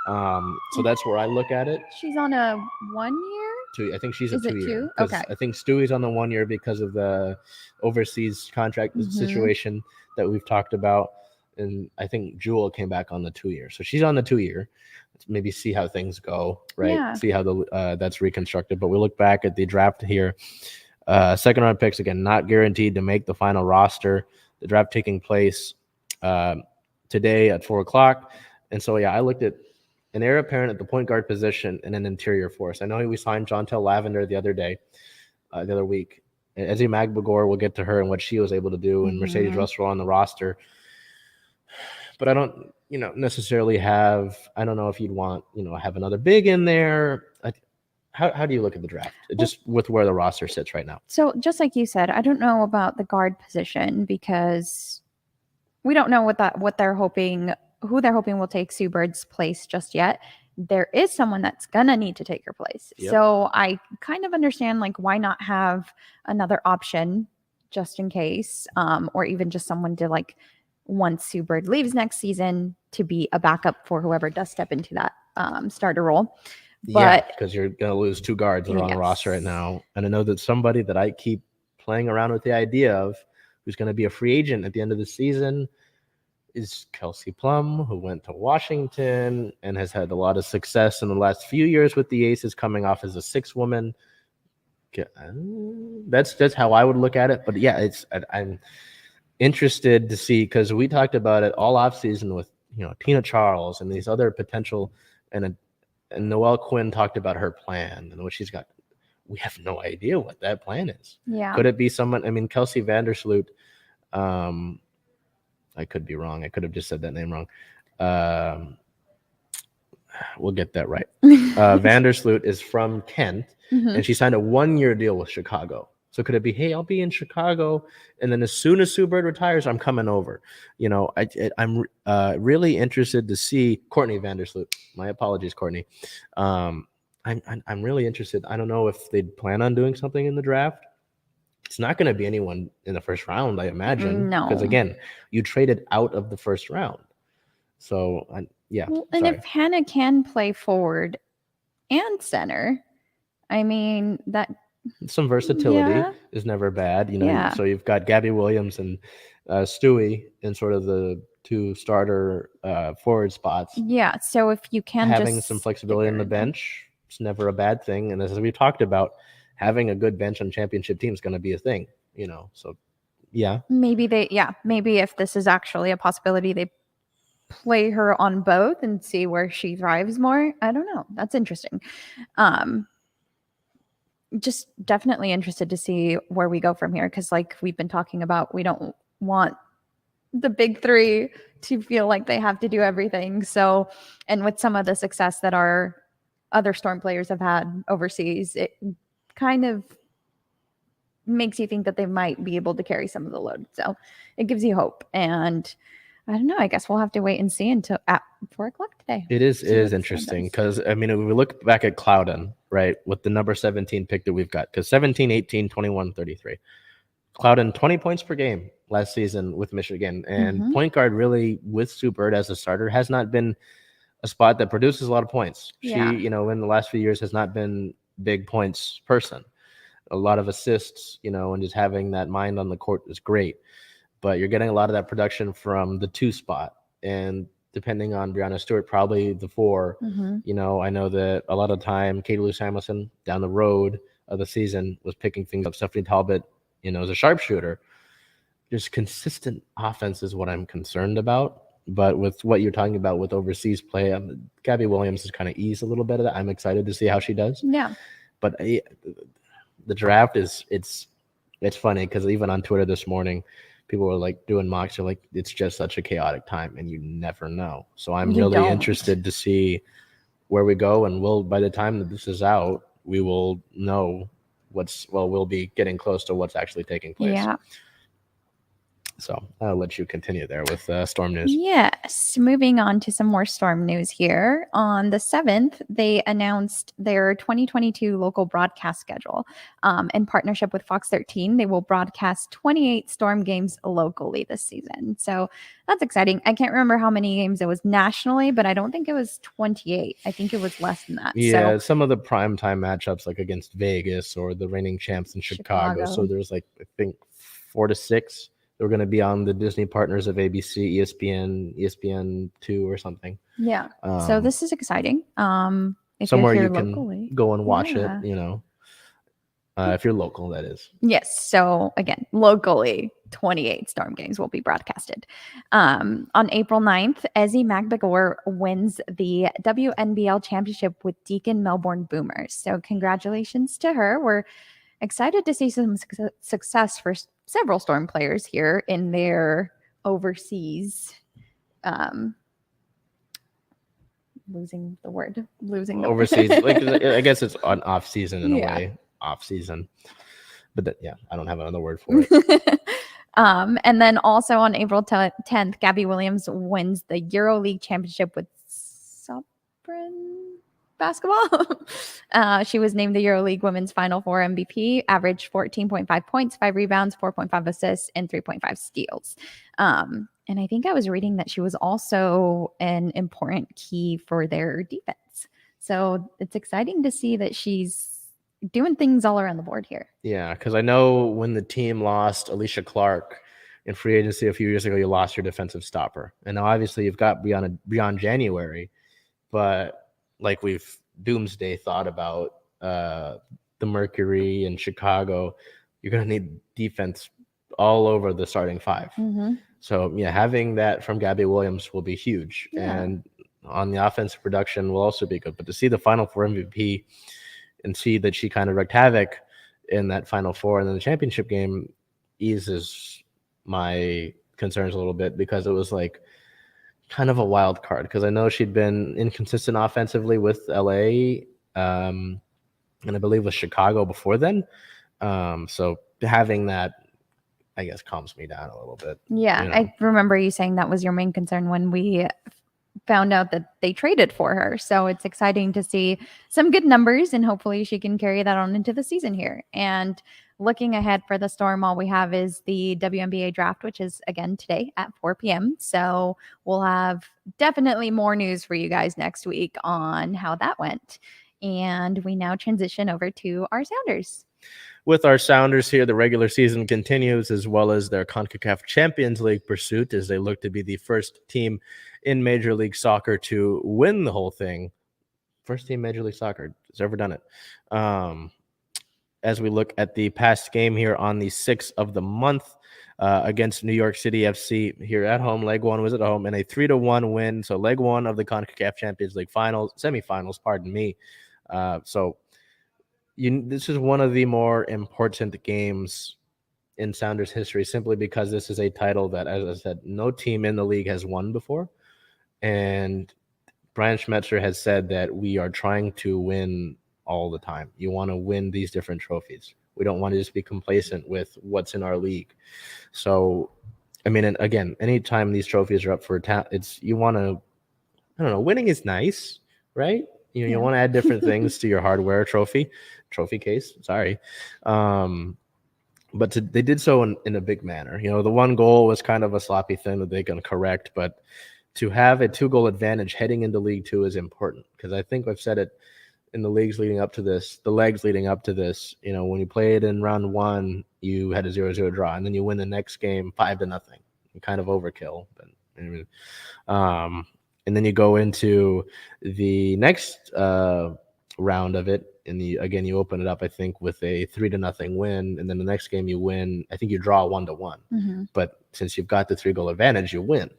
So that's where I look at it. She's on a 1 year? 2. I think she's a 2 year. Okay. I think Stewie's on the 1 year because of the overseas contract situation that we've talked about. And I think Jewel came back on the 2 year. So she's on the 2 year. Let's maybe see how things go, right? Yeah. See how that's reconstructed. But we look back at the draft here. Second round picks, again, not guaranteed to make the final roster. The draft taking place today at 4:00. And so, I looked at an heir apparent at the point guard position and an interior force. I know we signed Jontel Lavender the other week. Ezzy Magbagor, we'll get to her and what she was able to do, and Mercedes Russell on the roster. But I don't, necessarily have. I don't know if you'd want, have another big in there. How do you look at the draft, just with where the roster sits right now? So, just like you said, I don't know about the guard position because we don't know what they're hoping. Who they're hoping will take Sue Bird's place just yet. There is someone that's gonna need to take her place. Yep. So I kind of understand why not have another option just in case, or even just someone to once Sue Bird leaves next season to be a backup for whoever does step into that starter role. But because you're gonna lose 2 guards that are on the roster right now, and I know that somebody that I keep playing around with the idea of who's going to be a free agent at the end of the season is Kelsey Plum, who went to Washington and has had a lot of success in the last few years with the Aces, coming off as a 6 woman. That's how I would look at it. But I'm interested to see, because we talked about it all off season with Tina Charles and these other potential, and Noelle Quinn talked about her plan and what she's got. We have no idea what that plan is. Yeah, could it be someone? I mean, Kelsey Vandersloot. I could be wrong. I could have just said that name wrong. We'll get that right. Vandersloot is from Kent, and she signed a 1-year deal with Chicago. So could it be, hey, I'll be in Chicago, and then as soon as Sue Bird retires, I'm coming over. I'm really interested to see Courtney Vandersloot. My apologies, Courtney. I'm really interested. I don't know if they'd plan on doing something in the draft. It's not going to be anyone in the first round, I imagine. No. Because again, you traded out of the first round. So yeah. Well, and if Hannah can play forward and center, I mean that some versatility is never bad, So you've got Gabby Williams and Stewie in sort of the two starter forward spots. Yeah. So if you can having some flexibility on the bench, it's never a bad thing. And as we talked about, having a good bench on championship team is going to be a thing, So yeah, maybe if this is actually a possibility, they play her on both and see where she thrives more. I don't know. That's interesting. Just definitely interested to see where we go from here, because like we've been talking about, we don't want the big three to feel like they have to do everything. So, and with some of the success that our other Storm players have had overseas, it kind of makes you think that they might be able to carry some of the load. So it gives you hope. And I don't know. I guess we'll have to wait and see until at 4:00 today. It is interesting because, I mean, if we look back at Clouden, right, with the number 17 pick that we've got, because 17, 18, 21, 33. Clouden, 20 points per game last season with Michigan. And point guard really, with Sue Bird as a starter, has not been a spot that produces a lot of points. She, in the last few years has not been big points person. A lot of assists, and just having that mind on the court is great. But you're getting a lot of that production from the 2 spot. And depending on Brianna Stewart, probably the 4. I know that a lot of time, Katie Lou Samuelson down the road of the season was picking things up. Stephanie Talbot, as a sharpshooter. Just consistent offense is what I'm concerned about. But with what you're talking about with overseas play, Gabby Williams has kind of eased a little bit of that. I'm excited to see how she does. Yeah. But the draft it's funny because even on Twitter this morning, people were like doing mocks. They're like, it's just such a chaotic time, and you never know. So I'm really interested to see where we go, and by the time that this is out, we will know we'll be getting close to what's actually taking place. Yeah. So I'll let you continue there with Storm news. Yes. Moving on to some more Storm news here. On the 7th, they announced their 2022 local broadcast schedule. In partnership with Fox 13, they will broadcast 28 Storm games locally this season. So that's exciting. I can't remember how many games it was nationally, but I don't think it was 28. I think it was less than that. Yeah, some of the primetime matchups like against Vegas or the reigning champs in Chicago. So there's I think 4 to 6. They're going to be on the Disney partners of ABC, ESPN, ESPN2 or something. Yeah. So this is exciting. If somewhere you're you locally, can go and watch it, if you're local, that is. Yes. So again, locally, 28 Storm games will be broadcasted. On April 9th, Ezzy Magbagor wins the WNBL championship with Deakin Melbourne Boomers. So congratulations to her. We're excited to see some success for several Storm players here in their overseas. Losing the word. Overseas. I guess it's on off season in a way. Off season. But I don't have another word for it. And then also on April 10th, Gabby Williams wins the EuroLeague championship with Sopran basketball. She was named the EuroLeague Women's Final Four MVP, averaged 14.5 points, 5 rebounds, 4.5 assists, and 3.5 steals. And I think I was reading that she was also an important key for their defense. So it's exciting to see that she's doing things all around the board here. Yeah, because I know when the team lost Alicia Clark in free agency a few years ago, you lost your defensive stopper. And now obviously you've got beyond January, but like we've doomsday thought about the Mercury and Chicago, you're going to need defense all over the starting 5. So having that from Gabby Williams will be huge. And on the offensive production will also be good. But to see the Final Four MVP and see that she kind of wreaked havoc in that Final Four and then the championship game eases my concerns a little bit, because it was like kind of a wild card, because I know she'd been inconsistent offensively with LA and I believe with Chicago before then. So having that, I guess, calms me down a little bit. Yeah, I remember you saying that was your main concern when we found out that they traded for her. So it's exciting to see some good numbers, and hopefully she can carry that on into the season here. And looking ahead for the Storm, all we have is the WNBA draft, which is again today at 4 p.m. So we'll have definitely more news for you guys next week on how that went. And we now transition over to our Sounders. With our Sounders here, the regular season continues, as well as their CONCACAF Champions League pursuit, as they look to be the first team in Major League Soccer to win the whole thing. First team Major League Soccer has ever done it. As we look at the past game here on the 6th of the month against New York City FC here at home. Leg one was at home and a 3-1 win. So leg one of the CONCACAF Champions League semifinals, pardon me. This is one of the more important games in Sounders history, simply because this is a title that, as I said, no team in the league has won before. And Brian Schmetzer has said that we are trying to win all the time. You want to win these different trophies. We don't want to just be complacent with what's in our league. So, I mean, and again, anytime these trophies are up for winning is nice, right? You want to add different things to your hardware trophy case. Sorry. But they did so in a big manner. The one goal was kind of a sloppy thing that they can correct, but to have a 2-goal advantage heading into League Two is important, because I think I've said it in the legs leading up to this. When you played in round one, you had a 0-0 draw, and then you win the next game 5-0. Kind of overkill, but anyway. And then you go into the next round of it, and you open it up, I think, with a 3-0 win, and then the next game you win. I think you draw 1-1, but since you've got the 3-goal advantage, you win.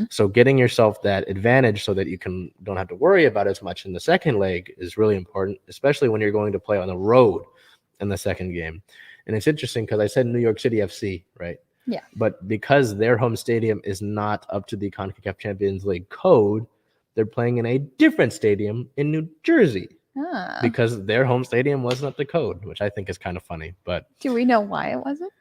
So getting yourself that advantage so that you don't have to worry about as much in the second leg is really important, especially when you're going to play on the road in the second game. And it's interesting because I said New York City FC, right? Yeah. But because their home stadium is not up to the CONCACAF Champions League code, they're playing in a different stadium in New Jersey. Because their home stadium wasn't up to code, which I think is kind of funny. But do we know why it wasn't?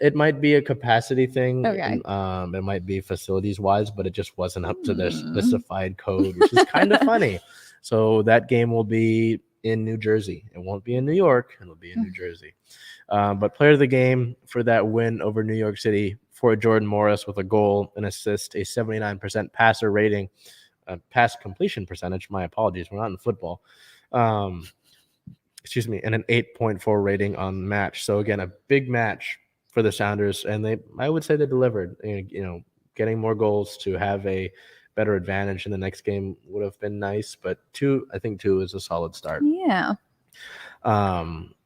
It might be a capacity thing. Okay. It might be facilities wise, but it just wasn't up to their specified code, which is kind of funny. So that game will be in New Jersey. It won't be in New York. It'll be in New Jersey. But player of the game for that win over New York City for Jordan Morris with a goal, an assist, a 79% passer rating, pass completion percentage. My apologies. We're not in football. And an 8.4 rating on match. So again, a big match for the Sounders, and I would say they delivered. Getting more goals to have a better advantage in the next game would have been nice, but I think two is a solid start. Yeah.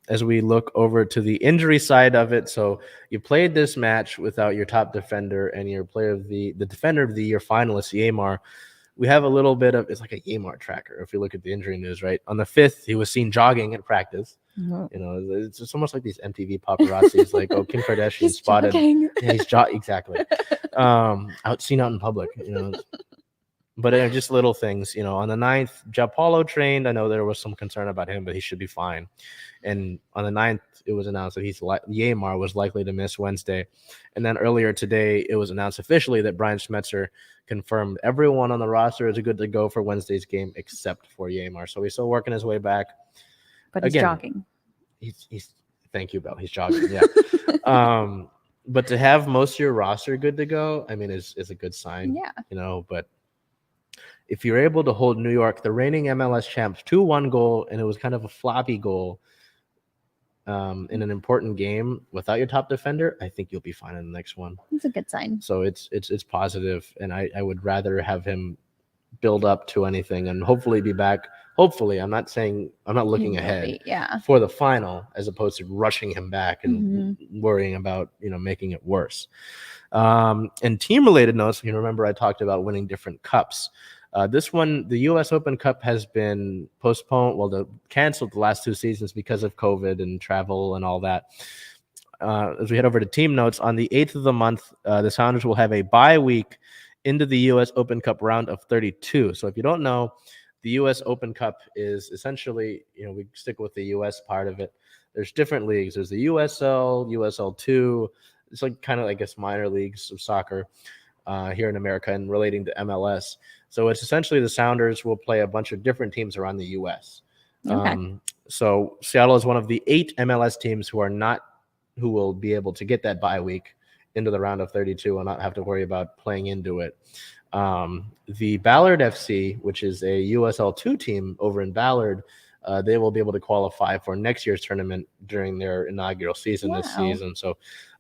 As we look over to the injury side of it, so you played this match without your top defender and your the defender of the year finalist, Yamar. We have a little bit of, it's like a Yamar tracker if you look at the injury news, right? On the 5th, he was seen jogging at practice. It's just almost like these MTV paparazzis, like, Kim Kardashian spotted. Jogging. Yeah, he's exactly. Seen out in public, But just little things, On the 9th, Japolo trained. I know there was some concern about him, but he should be fine. And on the 9th, it was announced that Yamar was likely to miss Wednesday. And then earlier today, it was announced officially that Brian Schmetzer confirmed everyone on the roster is good to go for Wednesday's game except for Yamar. So he's still working his way back. But he's jogging. He's thank you, Belle. He's jogging, yeah. But to have most of your roster good to go, I mean, is a good sign. Yeah. But if you're able to hold New York, the reigning MLS champs, 2-1 goal, and it was kind of a floppy goal in an important game without your top defender, I think you'll be fine in the next one. It's a good sign. So it's positive, and I would rather have him build up to anything and hopefully be back. Hopefully, I'm not looking ahead for the final as opposed to rushing him back and worrying about making it worse. And team-related notes, you remember I talked about winning different cups. This one, the U.S. Open Cup, has been postponed, canceled the last 2 seasons because of COVID and travel and all that. As we head over to team notes, on the 8th of the month, the Sounders will have a bye week into the U.S. Open Cup round of 32. So if you don't know, the U.S. Open Cup is essentially, we stick with the U.S. part of it. There's different leagues. There's the USL, USL2. It's like kind of, I guess, minor leagues of soccer here in America and relating to MLS. So it's essentially the Sounders will play a bunch of different teams around the U.S. Okay. So Seattle is one of the 8 MLS teams who will be able to get that bye week into the round of 32 and not have to worry about playing into it. The Ballard FC, which is a USL2 team over in Ballard, they will be able to qualify for next year's tournament during their inaugural season this season. So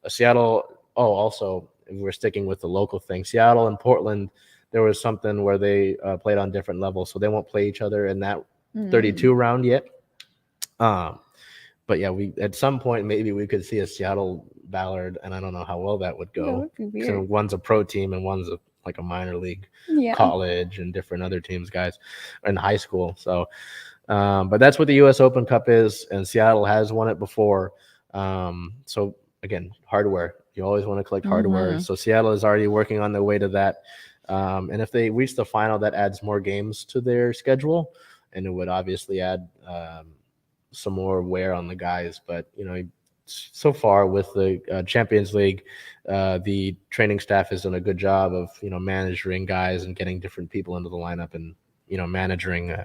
Seattle, also, if we're sticking with the local thing, Seattle and Portland, there was something where they played on different levels, so they won't play each other in that 32 round yet. But yeah, we at some point maybe we could see a Seattle Ballard, and I don't know how well that would go. That would be weird. So one's a pro team and one's like a minor league college and different other teams, guys, in high school. So, but that's what the U.S. Open Cup is, and Seattle has won it before. So again, hardware. You always want to collect hardware. So Seattle is already working on their way to that. And if they reach the final, that adds more games to their schedule, and it would obviously add some more wear on the guys. But so far with the Champions League, the training staff has done a good job of managing guys and getting different people into the lineup, and managing their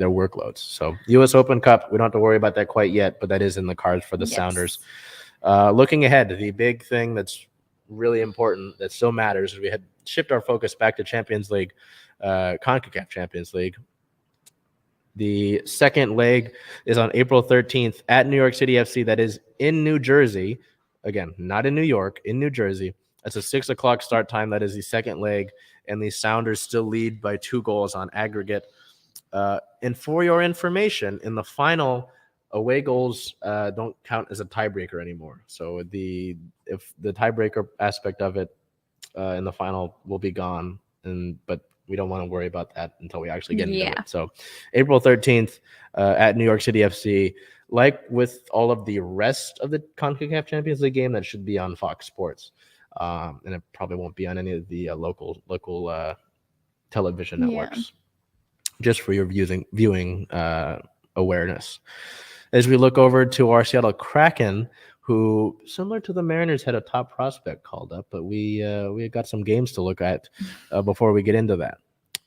workloads. So U.S. Open Cup, we don't have to worry about that quite yet, but that is in the cards for the Sounders. Looking ahead, the big thing that's really important that still matters is we had shift our focus back to Champions League, CONCACAF Champions League. The second leg is on April 13th at New York City FC. That is in New Jersey. Again, not in New York, in New Jersey. That's a 6 o'clock start time. That is the second leg. And the Sounders still lead by 2 goals on aggregate. And for your information, in the final, away goals don't count as a tiebreaker anymore. So if the tiebreaker aspect of it in the final will be gone. But we don't want to worry about that until we actually get into it. So April 13th at New York City FC. Like with all of the rest of the CONCACAF Champions League game, that should be on Fox Sports. And it probably won't be on any of the local television networks, just for your viewing awareness. As we look over to our Seattle Kraken, who, similar to the Mariners, had a top prospect called up, but we got some games to look at before we get into that.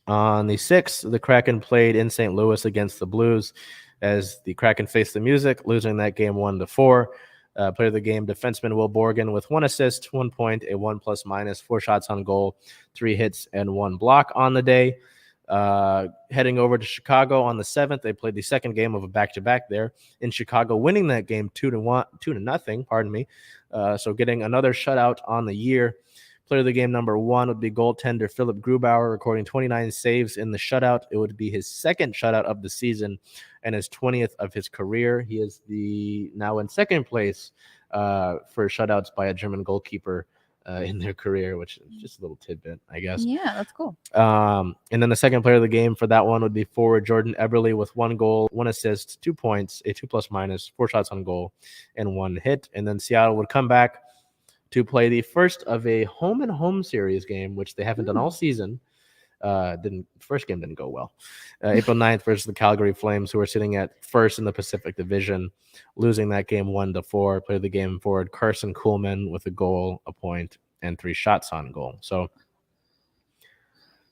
On the 6th, the Kraken played in St. Louis against the Blues, as the Kraken faced the Music, losing that game 1-4. Player of the game, defenseman Will Borgen, with 1 assist, 1 point, a 1+-, 4 shots on goal, 3 hits, and 1 block on the day. Heading over to Chicago on the 7th, they played the second game of a back-to-back there in Chicago, winning that game 2-0. Pardon me. So getting another shutout on the year. Player of the game number 1 would be goaltender Philip Grubauer, recording 29 saves in the shutout. It would be his second shutout of the season and his 20th of his career. He is now in second place for shutouts by a German goalkeeper in their career, which is just a little tidbit, I guess. Yeah, that's cool. And then the second player of the game for that one would be forward Jordan Eberle, with 1 goal, 1 assist, 2 points, a 2+-, 4 shots on goal, and 1 hit. And then Seattle would come back to play the first of a home-and-home series game, which they haven't done all season. First game didn't go well. April 9th versus the Calgary Flames, who are sitting at first in the Pacific Division, losing that game 1-4. Played the game forward Carson Kuhlman with a goal, a point, and 3 shots on goal. So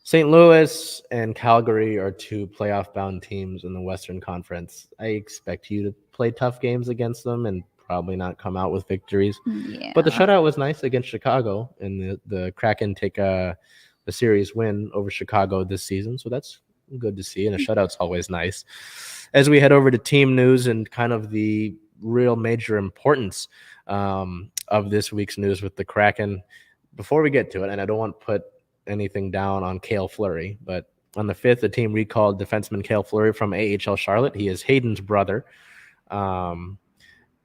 St. Louis and Calgary are 2 playoff-bound teams in the Western Conference. I expect you to play tough games against them and probably not come out with victories. Yeah. But the shutout was nice against Chicago, and the Kraken take the series win over Chicago this season. So that's good to see, and a shutout's always nice. As we head over to team news and kind of the real major importance of this week's news with the Kraken, before we get to it, and I don't want to put anything down on Cale Fleury, but on the 5th, the team recalled defenseman Cale Fleury from AHL Charlotte. He is Hayden's brother.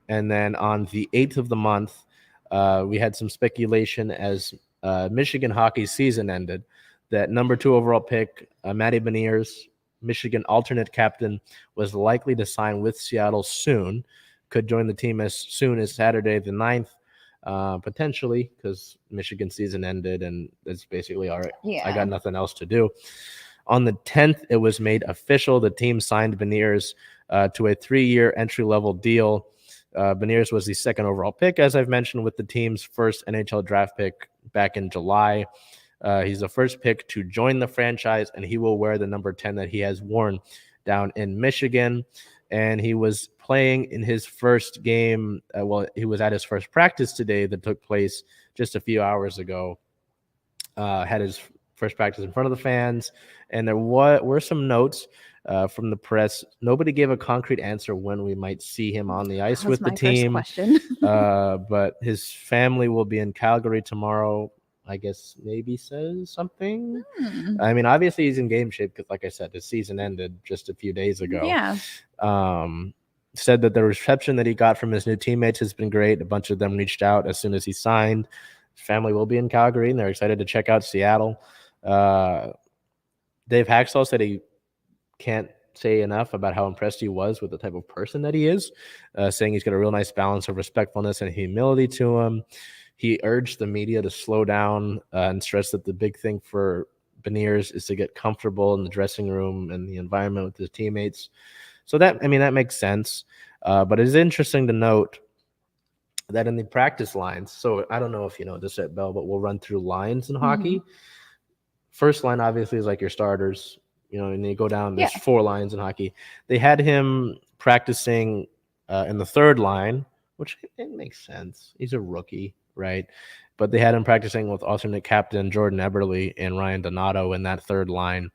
And then on the 8th of the month, we had some speculation as Michigan hockey's season ended that number 2 overall pick, Matty Beniers, Michigan alternate captain, was likely to sign with Seattle soon. Could join the team as soon as Saturday the 9th, potentially, because Michigan season ended and it's basically all right. Yeah. I got nothing else to do. On the 10th, it was made official. The team signed Beniers to a 3-year entry-level deal. Beniers was the 2nd overall pick, as I've mentioned, with the team's first NHL draft pick back in July. He's the first pick to join the franchise, and he will wear the number 10 that he has worn down in Michigan. And he was playing in his first game. He was at his first practice today that took place just a few hours ago. Had his first practice in front of the fans, and there were some notes from the press. Nobody gave a concrete answer when we might see him on the ice with the team. But his family will be in Calgary tomorrow. I guess maybe says something. I mean, obviously he's in game shape because, like I said, the season ended just a few days ago. Yeah. Said that the reception that he got from his new teammates has been great. A bunch of them reached out as soon as he signed. His family will be in Calgary, and they're excited to check out Seattle. Dave Haxall said he can't say enough about how impressed he was with the type of person that he is, saying he's got a real nice balance of respectfulness and humility to him. He urged the media to slow down and stressed that the big thing for Beniers is to get comfortable in the dressing room and the environment with his teammates. So that makes sense. But it is interesting to note that in the practice lines, so I don't know if you know this at Bell, but we'll run through lines in hockey. First line obviously is like your starters, and you go down, there's 4 lines in hockey. They had him practicing in the third line, which it makes sense. He's a rookie, right? But they had him practicing with alternate captain Jordan Eberle and Ryan Donato in that third line,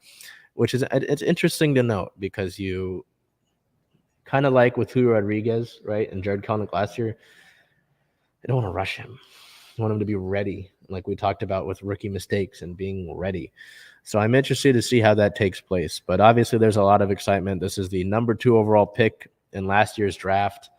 which is it's interesting to note because you kind of like with Julio Rodriguez, right, and Jared Kelenic last year, I don't want to rush him. I want him to be ready, like we talked about with rookie mistakes and being ready. So I'm interested to see how that takes place. But obviously there's a lot of excitement. This is the number 2 overall pick in last year's draft.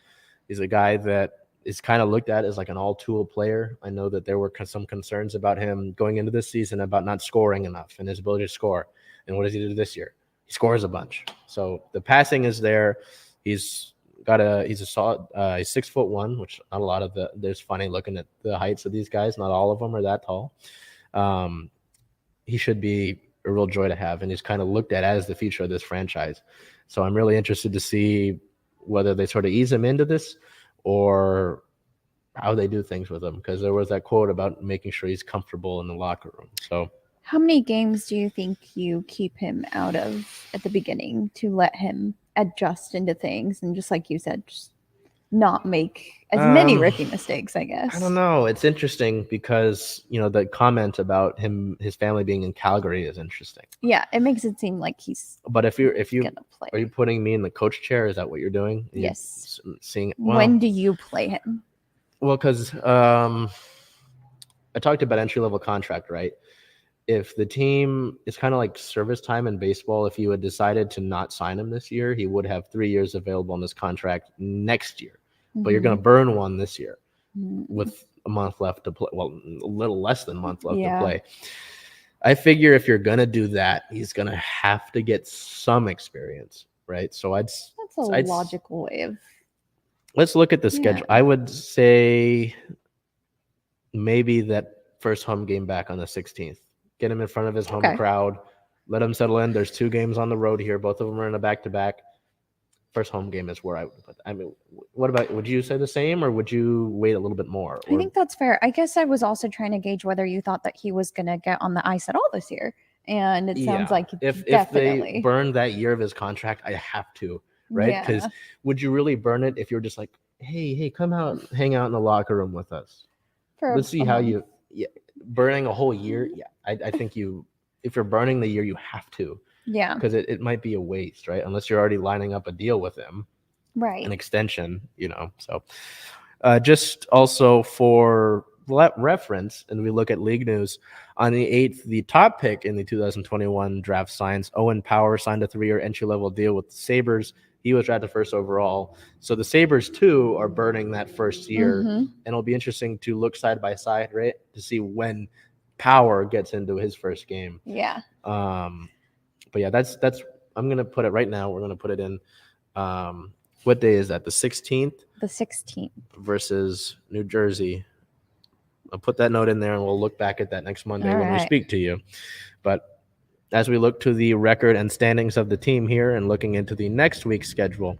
He's a guy that is kind of looked at as like an all-tool player. I know that there were some concerns about him going into this season about not scoring enough and his ability to score. And what does he do this year? He scores a bunch. So the passing is there. He's a solid, he's 6'1", which not a lot of there's funny looking at the heights of these guys. Not all of them are that tall. He should be a real joy to have, and he's kind of looked at as the future of this franchise. So I'm really interested to see whether they sort of ease him into this or how they do things with him, because there was that quote about making sure he's comfortable in the locker room. So how many games do you think you keep him out of at the beginning to let him adjust into things and, just like you said, just not make as many rookie mistakes, I guess? I don't know. It's interesting because, the comment about his family being in Calgary is interesting. Yeah, it makes it seem like he's But if you gonna play. Are you putting me in the coach chair? Is that what you're doing? Yes. Seeing when do you play him? Well, because I talked about entry-level contract, right? If the team is kind of like service time in baseball, if you had decided to not sign him this year, he would have 3 years available on this contract next year. But you're going to burn one this year with a month left to play. Well, a little less than a month left to play. I figure if you're going to do that, he's going to have to get some experience, right? So that's a logical way of. Let's look at the schedule. I would say maybe that first home game back on the 16th. Get him in front of his home crowd. Let him settle in. There's 2 games on the road here. Both of them are in a back-to-back. First home game is where I would put. I mean, what about? Would you say the same, or would you wait a little bit more? I think that's fair. I guess I was also trying to gauge whether you thought that he was going to get on the ice at all this year, and it sounds like if definitely. They burn that year of his contract, I have to, right? Because would you really burn it if you're just like, hey, come out, hang out in the locker room with us? Let's see how you. Yeah, burning a whole year. Yeah, I think if you're burning the year, you have to. Yeah. Because it might be a waste, right? Unless you're already lining up a deal with him. Right. An extension, So just also for reference, and we look at league news, on the 8th, the top pick in the 2021 draft signs. Owen Power signed a 3-year entry-level deal with the Sabres. He was drafted first overall. So the Sabres, too, are burning that first year. And it'll be interesting to look side by side, right, to see when Power gets into his first game. Yeah. But yeah, that's I'm going to put it right now. We're going to put it in. What day is that? The 16th? The 16th. Versus New Jersey. I'll put that note in there, and we'll look back at that next Monday when we speak to you. But as we look to the record and standings of the team here and looking into the next week's schedule,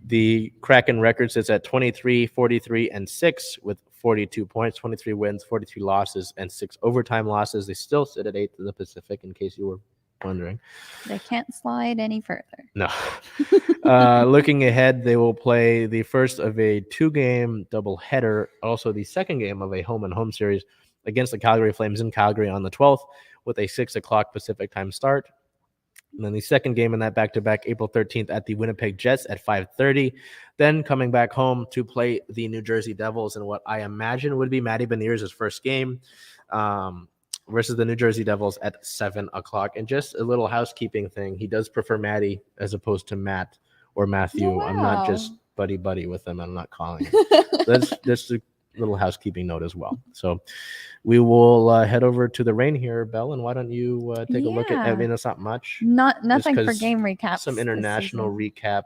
the Kraken record sits at 23, 43, and 6 with 42 points, 23 wins, 42 losses, and 6 overtime losses. They still sit at 8th in the Pacific, in case you were wondering. They can't slide any further. No. Looking ahead, they will play the first of a 2-game doubleheader, also the second game of a home-and-home series against the Calgary Flames in Calgary on the 12th with a 6 o'clock Pacific time start. And then the second game in that back-to-back, April 13th at the Winnipeg Jets at 5:30. Then coming back home to play the New Jersey Devils in what I imagine would be Matty Beniers' first game versus the New Jersey Devils at 7 o'clock. And just a little housekeeping thing. He does prefer Matty as opposed to Matt or Matthew. Wow. I'm not just buddy with him. I'm not calling him. That's just a little housekeeping note as well. So we will head over to the Reign here, Belle, and why don't you take a look at, I mean, it's not much. Nothing for game recaps. Some international recap,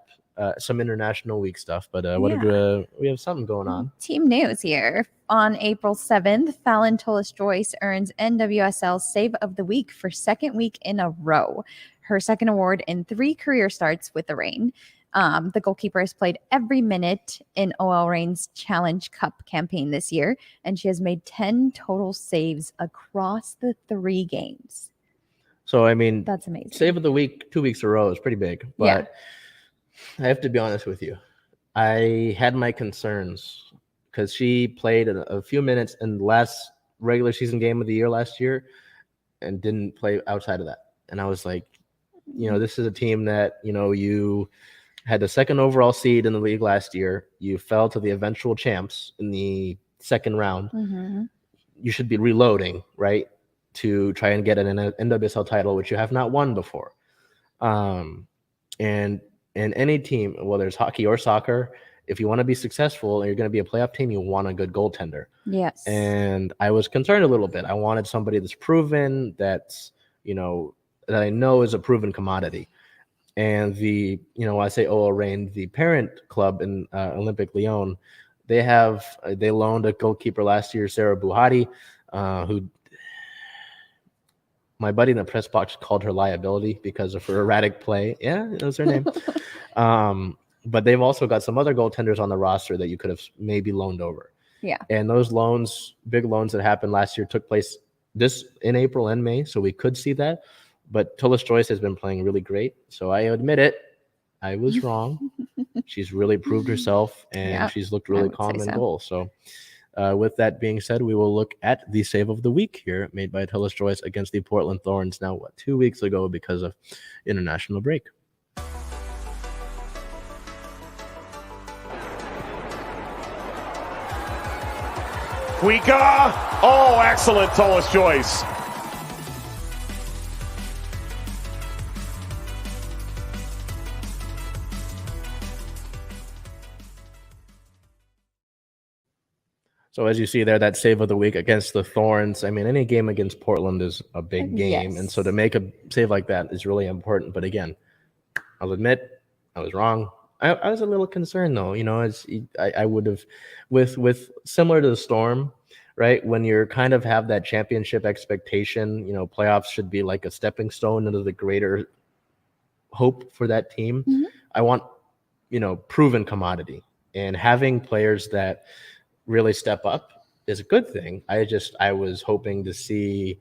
some international week stuff, but we have something going on. Team news here. On April 7th, Fallon Tullis-Joyce earns NWSL Save of the Week for second week in a row. Her second award in 3 career starts with the Reign. The goalkeeper has played every minute in OL Reign's Challenge Cup campaign this year, and she has made 10 total saves across the 3 games. So, I mean, that's amazing. Save of the week, 2 weeks in a row is pretty big, but I have to be honest with you. I had my concerns because she played a few minutes in the last regular season game of the year last year and didn't play outside of that. And I was like, this is a team that, you had the second overall seed in the league last year. You fell to the eventual champs in the second round. Mm-hmm. You should be reloading, right, to try and get an NWSL title, which you have not won before. And any team, whether it's hockey or soccer, if you want to be successful and you're going to be a playoff team, you want a good goaltender. Yes. And I was concerned a little bit. I wanted somebody that's proven, that's, that I know is a proven commodity. And I say OL Reign, the parent club in Olympic Lyon, they loaned a goalkeeper last year, Sarah Buhati, who my buddy in the press box called her liability because of her erratic play. Yeah, that's her name. But they've also got some other goaltenders on the roster that you could have maybe loaned over. Yeah. And those loans, big loans that happened last year, took place in April and May, so we could see that. But Tullis-Joyce has been playing really great. So I admit it. I was wrong. She's really proved herself, and she's looked really calm in goal. So with that being said, we will look at the save of the week here made by Tullis-Joyce against the Portland Thorns now, 2 weeks ago because of international break. Cuica. Oh, excellent Tullis-Joyce. So as you see there, that save of the week against the Thorns, I mean, any game against Portland is a big game. Yes. And so to make a save like that is really important. But again, I'll admit I was wrong. I was a little concerned, though. I would have, with similar to the Storm, right? When you're kind of have that championship expectation, playoffs should be like a stepping stone into the greater hope for that team. Mm-hmm. I want, proven commodity, and having players that really step up is a good thing. I was hoping to see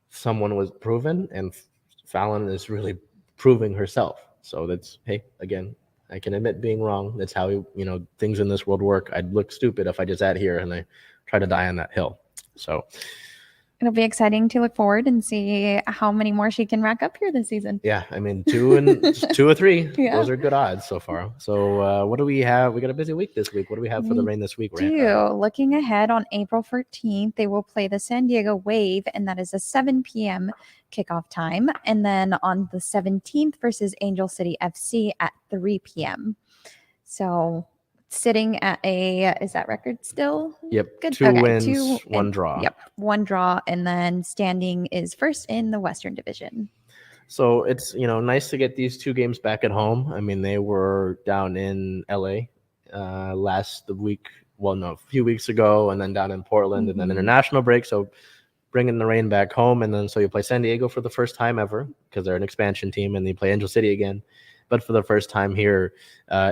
someone was proven, and Fallon is really proving herself. So that's, hey, again, I can admit being wrong. That's how, things in this world work. I'd look stupid if I just sat here and I try to die on that hill. So it'll be exciting to look forward and see how many more she can rack up here this season. Yeah, I mean, 2 or 3. Yeah. Those are good odds so far. So what do we have? We got a busy week this week. What do we have for the Reign this week? Looking ahead, on April 14th, they will play the San Diego Wave, and that is a 7 p.m. kickoff time. And then on the 17th versus Angel City FC at 3 p.m. So sitting at is that record still? Yep. Good. 2 wins, 1 draw. Yep. 1 draw. And then standing is first in the Western Division. So it's, nice to get these 2 games back at home. I mean, they were down in LA a few weeks ago, and then down in Portland, and then international break. So bringing the Reign back home. And then so you play San Diego for the first time ever because they're an expansion team, and you play Angel City again. but for the first time here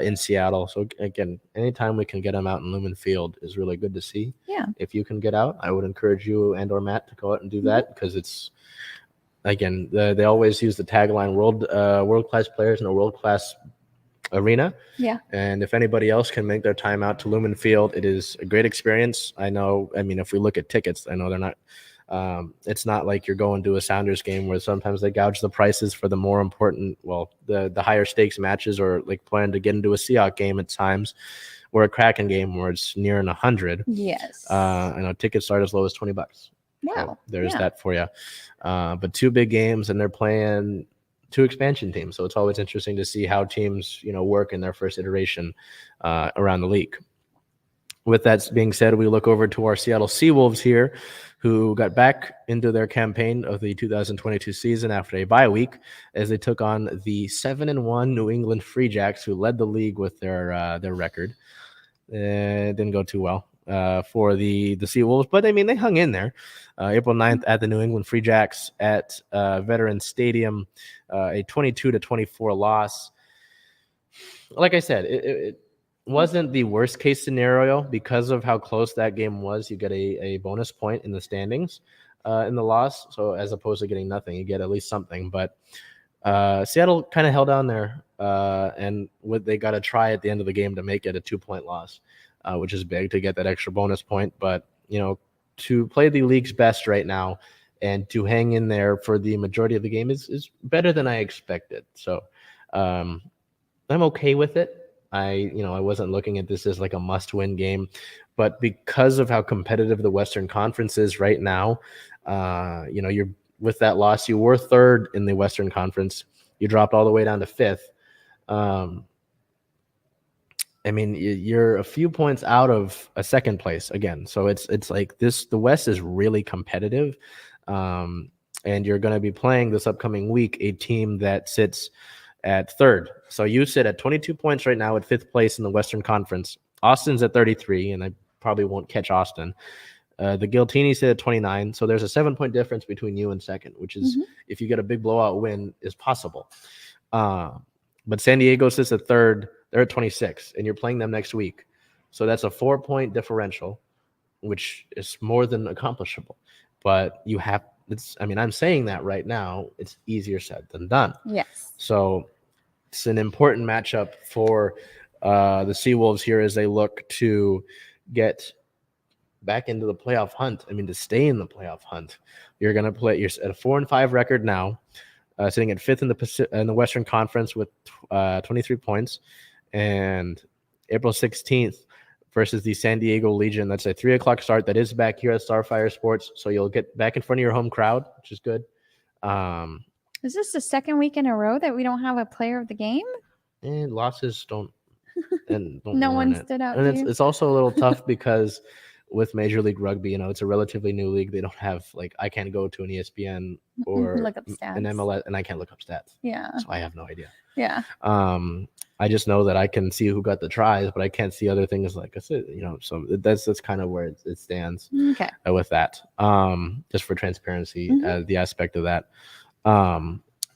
in Seattle. So again, anytime we can get them out in Lumen Field is really good to see. Yeah. If you can get out, I would encourage you and or Matt to go out and do that, because it's, again, they always use the tagline world-class players in a world-class arena. Yeah. And if anybody else can make their time out to Lumen Field, it is a great experience. I mean, if we look at tickets, I know they're not, it's not like you're going to a Sounders game where sometimes they gouge the prices for the more important, the higher stakes matches, or like planning to get into a Seahawks game at times, or a Kraken game where it's near 100. Yes. I know tickets start as low as $20. Wow. So there's that for you. But 2 big games, and they're playing 2 expansion teams. So it's always interesting to see how teams, work in their first iteration around the league. With that being said, we look over to our Seattle Seawolves here, who got back into their campaign of the 2022 season after a bye week, as they took on the 7-1 New England Free Jacks, who led the league with their record. It didn't go too well for the Seawolves, but I mean, they hung in there. April 9th at the New England Free Jacks at Veterans Stadium, a 22-24 loss. Like I said, it wasn't the worst case scenario because of how close that game was. You get a bonus point in the standings in the loss. So as opposed to getting nothing, you get at least something. But Seattle kind of held on there, and they got to try at the end of the game to make it a 2-point loss, which is big to get that extra bonus point. But, to play the league's best right now and to hang in there for the majority of the game is better than I expected. So I'm okay with it. I wasn't looking at this as like a must-win game, but because of how competitive the Western Conference is right now, you're with that loss, you were 3rd in the Western Conference. You dropped all the way down to 5th. I mean, you're a few points out of a 2nd place again. So it's like this, the West is really competitive. And you're going to be playing this upcoming week a team that sits at 3rd. So you sit at 22 points right now at 5th place in the Western Conference. Austin's at 33, and I probably won't catch Austin. The Guiltinis sit at 29. So there's a 7-point difference between you and 2nd, which is, if you get a big blowout win, is possible. But San Diego sits at 3rd. They're at 26, and you're playing them next week. So that's a 4-point differential, which is more than accomplishable. But I'm saying that right now, it's easier said than done. Yes. So it's an important matchup for the Seawolves here as they look to get back into the playoff hunt. I mean, to stay in the playoff hunt. You're at a 4-5 record now, sitting at 5th in the Western Conference with 23 points. And April 16th versus the San Diego Legion. That's a 3:00 start. That is back here at Starfire Sports. So you'll get back in front of your home crowd, which is good. Is this the 2nd week in a row that we don't have a player of the game? And losses don't No one stood out. And it's also a little tough because with Major League Rugby, it's a relatively new league. They don't have, I can't go to an ESPN or look up stats. an MLS, and I can't look up stats. Yeah. So I have no idea. Yeah. I just know that I can see who got the tries, but I can't see other things like I said, so that's kind of where it stands. Okay. With that, just for transparency, the aspect of that.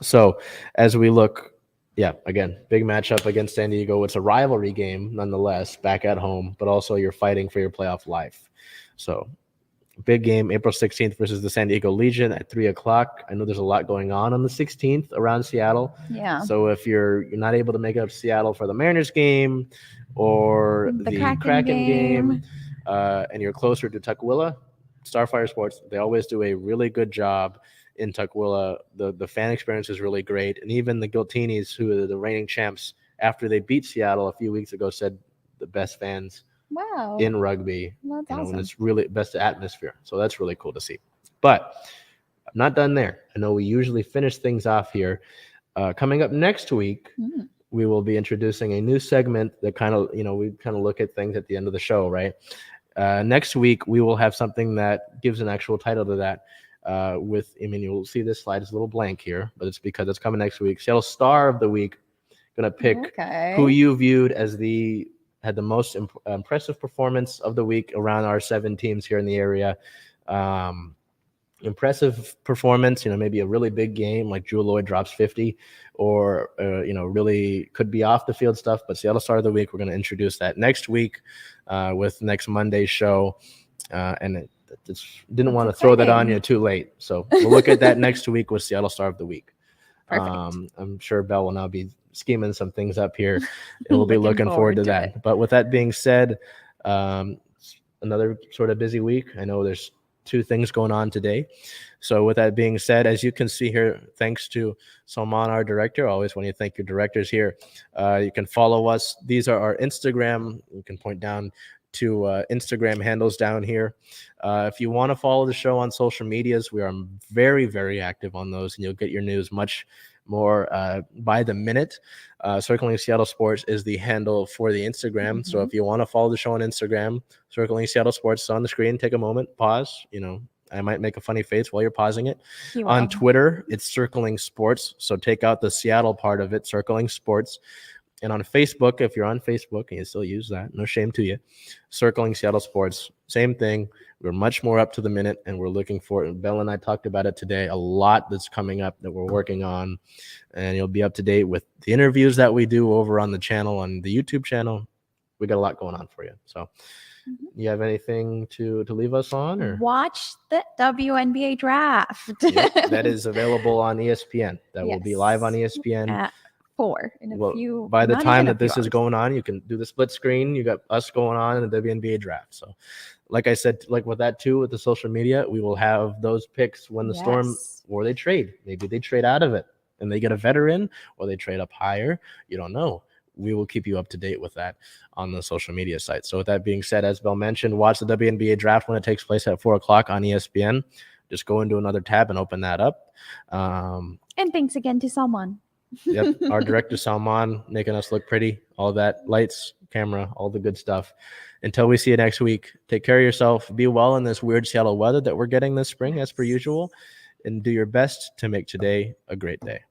So as we look, again, big matchup against San Diego. It's a rivalry game nonetheless, back at home, but also you're fighting for your playoff life. So big game, April 16th versus the San Diego Legion at 3:00. I know there's a lot going on the 16th around Seattle. Yeah. So if you're not able to make it up to Seattle for the Mariners game or the Kraken game, and you're closer to Tukwila, Starfire Sports, they always do a really good job in Tukwila. The fan experience is really great. And even the Guiltinis, who are the reigning champs, after they beat Seattle a few weeks ago, said the best fans in rugby, That's awesome. and it's really best atmosphere. So that's really cool to see. But I'm not done there. I know we usually finish things off here. Coming up next week, we will be introducing a new segment that we kind of look at things at the end of the show, right? Next week, we will have something that gives an actual title to that. You'll see this slide is a little blank here, but it's because it's coming next week. Seattle Star of the Week, going to pick who you viewed as had the most impressive performance of the week around our 7 teams here in the area. impressive performance, maybe a really big game like Drew Lloyd drops 50, or really could be off the field stuff. But Seattle Star of the Week, we're going to introduce that next week with next Monday's show, and just didn't want to throw that on you too late, so we'll look at that next week with Seattle Star of the Week. I'm sure Belle will now be scheming some things up here, and we'll be looking forward to that. But with that being said, another sort of busy week. I know there's 2 things going on today. So with that being said, as you can see here, thanks to Salman, our director, always when you thank your directors here, you can follow us. These are our Instagram. You can point down to Instagram handles down here. If you want to follow the show on social medias, we are very, very active on those, and you'll get your news much more by the minute. Circling Seattle Sports is the handle for the Instagram. So if you want to follow the show on Instagram, Circling Seattle Sports is on the screen. Take a moment, pause. I might make a funny face while you're pausing it. On Twitter, it's Circling Sports. So take out the Seattle part of it, Circling Sports. And on Facebook, if you're on Facebook and you still use that, no shame to you, Circling Seattle Sports, same thing. We're much more up to the minute, and we're looking for it. Belle and I talked about it today, a lot that's coming up that we're working on, and you'll be up to date with the interviews that we do over on the channel, on the YouTube channel. We got a lot going on for you. So you have anything to leave us on? Or watch the WNBA draft. Yep, that is available on ESPN. That will be live on ESPN. At 4 in a few. By the time that this is going on, you can do the split screen. You got us going on in the WNBA draft. So like I said, like with that too, with the social media, we will have those picks when the Storm, or they trade. Maybe they trade out of it and they get a veteran, or they trade up higher. You don't know. We will keep you up to date with that on the social media site. So with that being said, as Belle mentioned, watch the WNBA draft when it takes place at 4:00 on ESPN. Just go into another tab and open that up. And thanks again to Salman. Yep, our director Salman, making us look pretty, all that, lights, camera, all the good stuff. Until we see you next week, take care of yourself, be well in this weird Seattle weather that we're getting this spring as per usual, and do your best to make today a great day.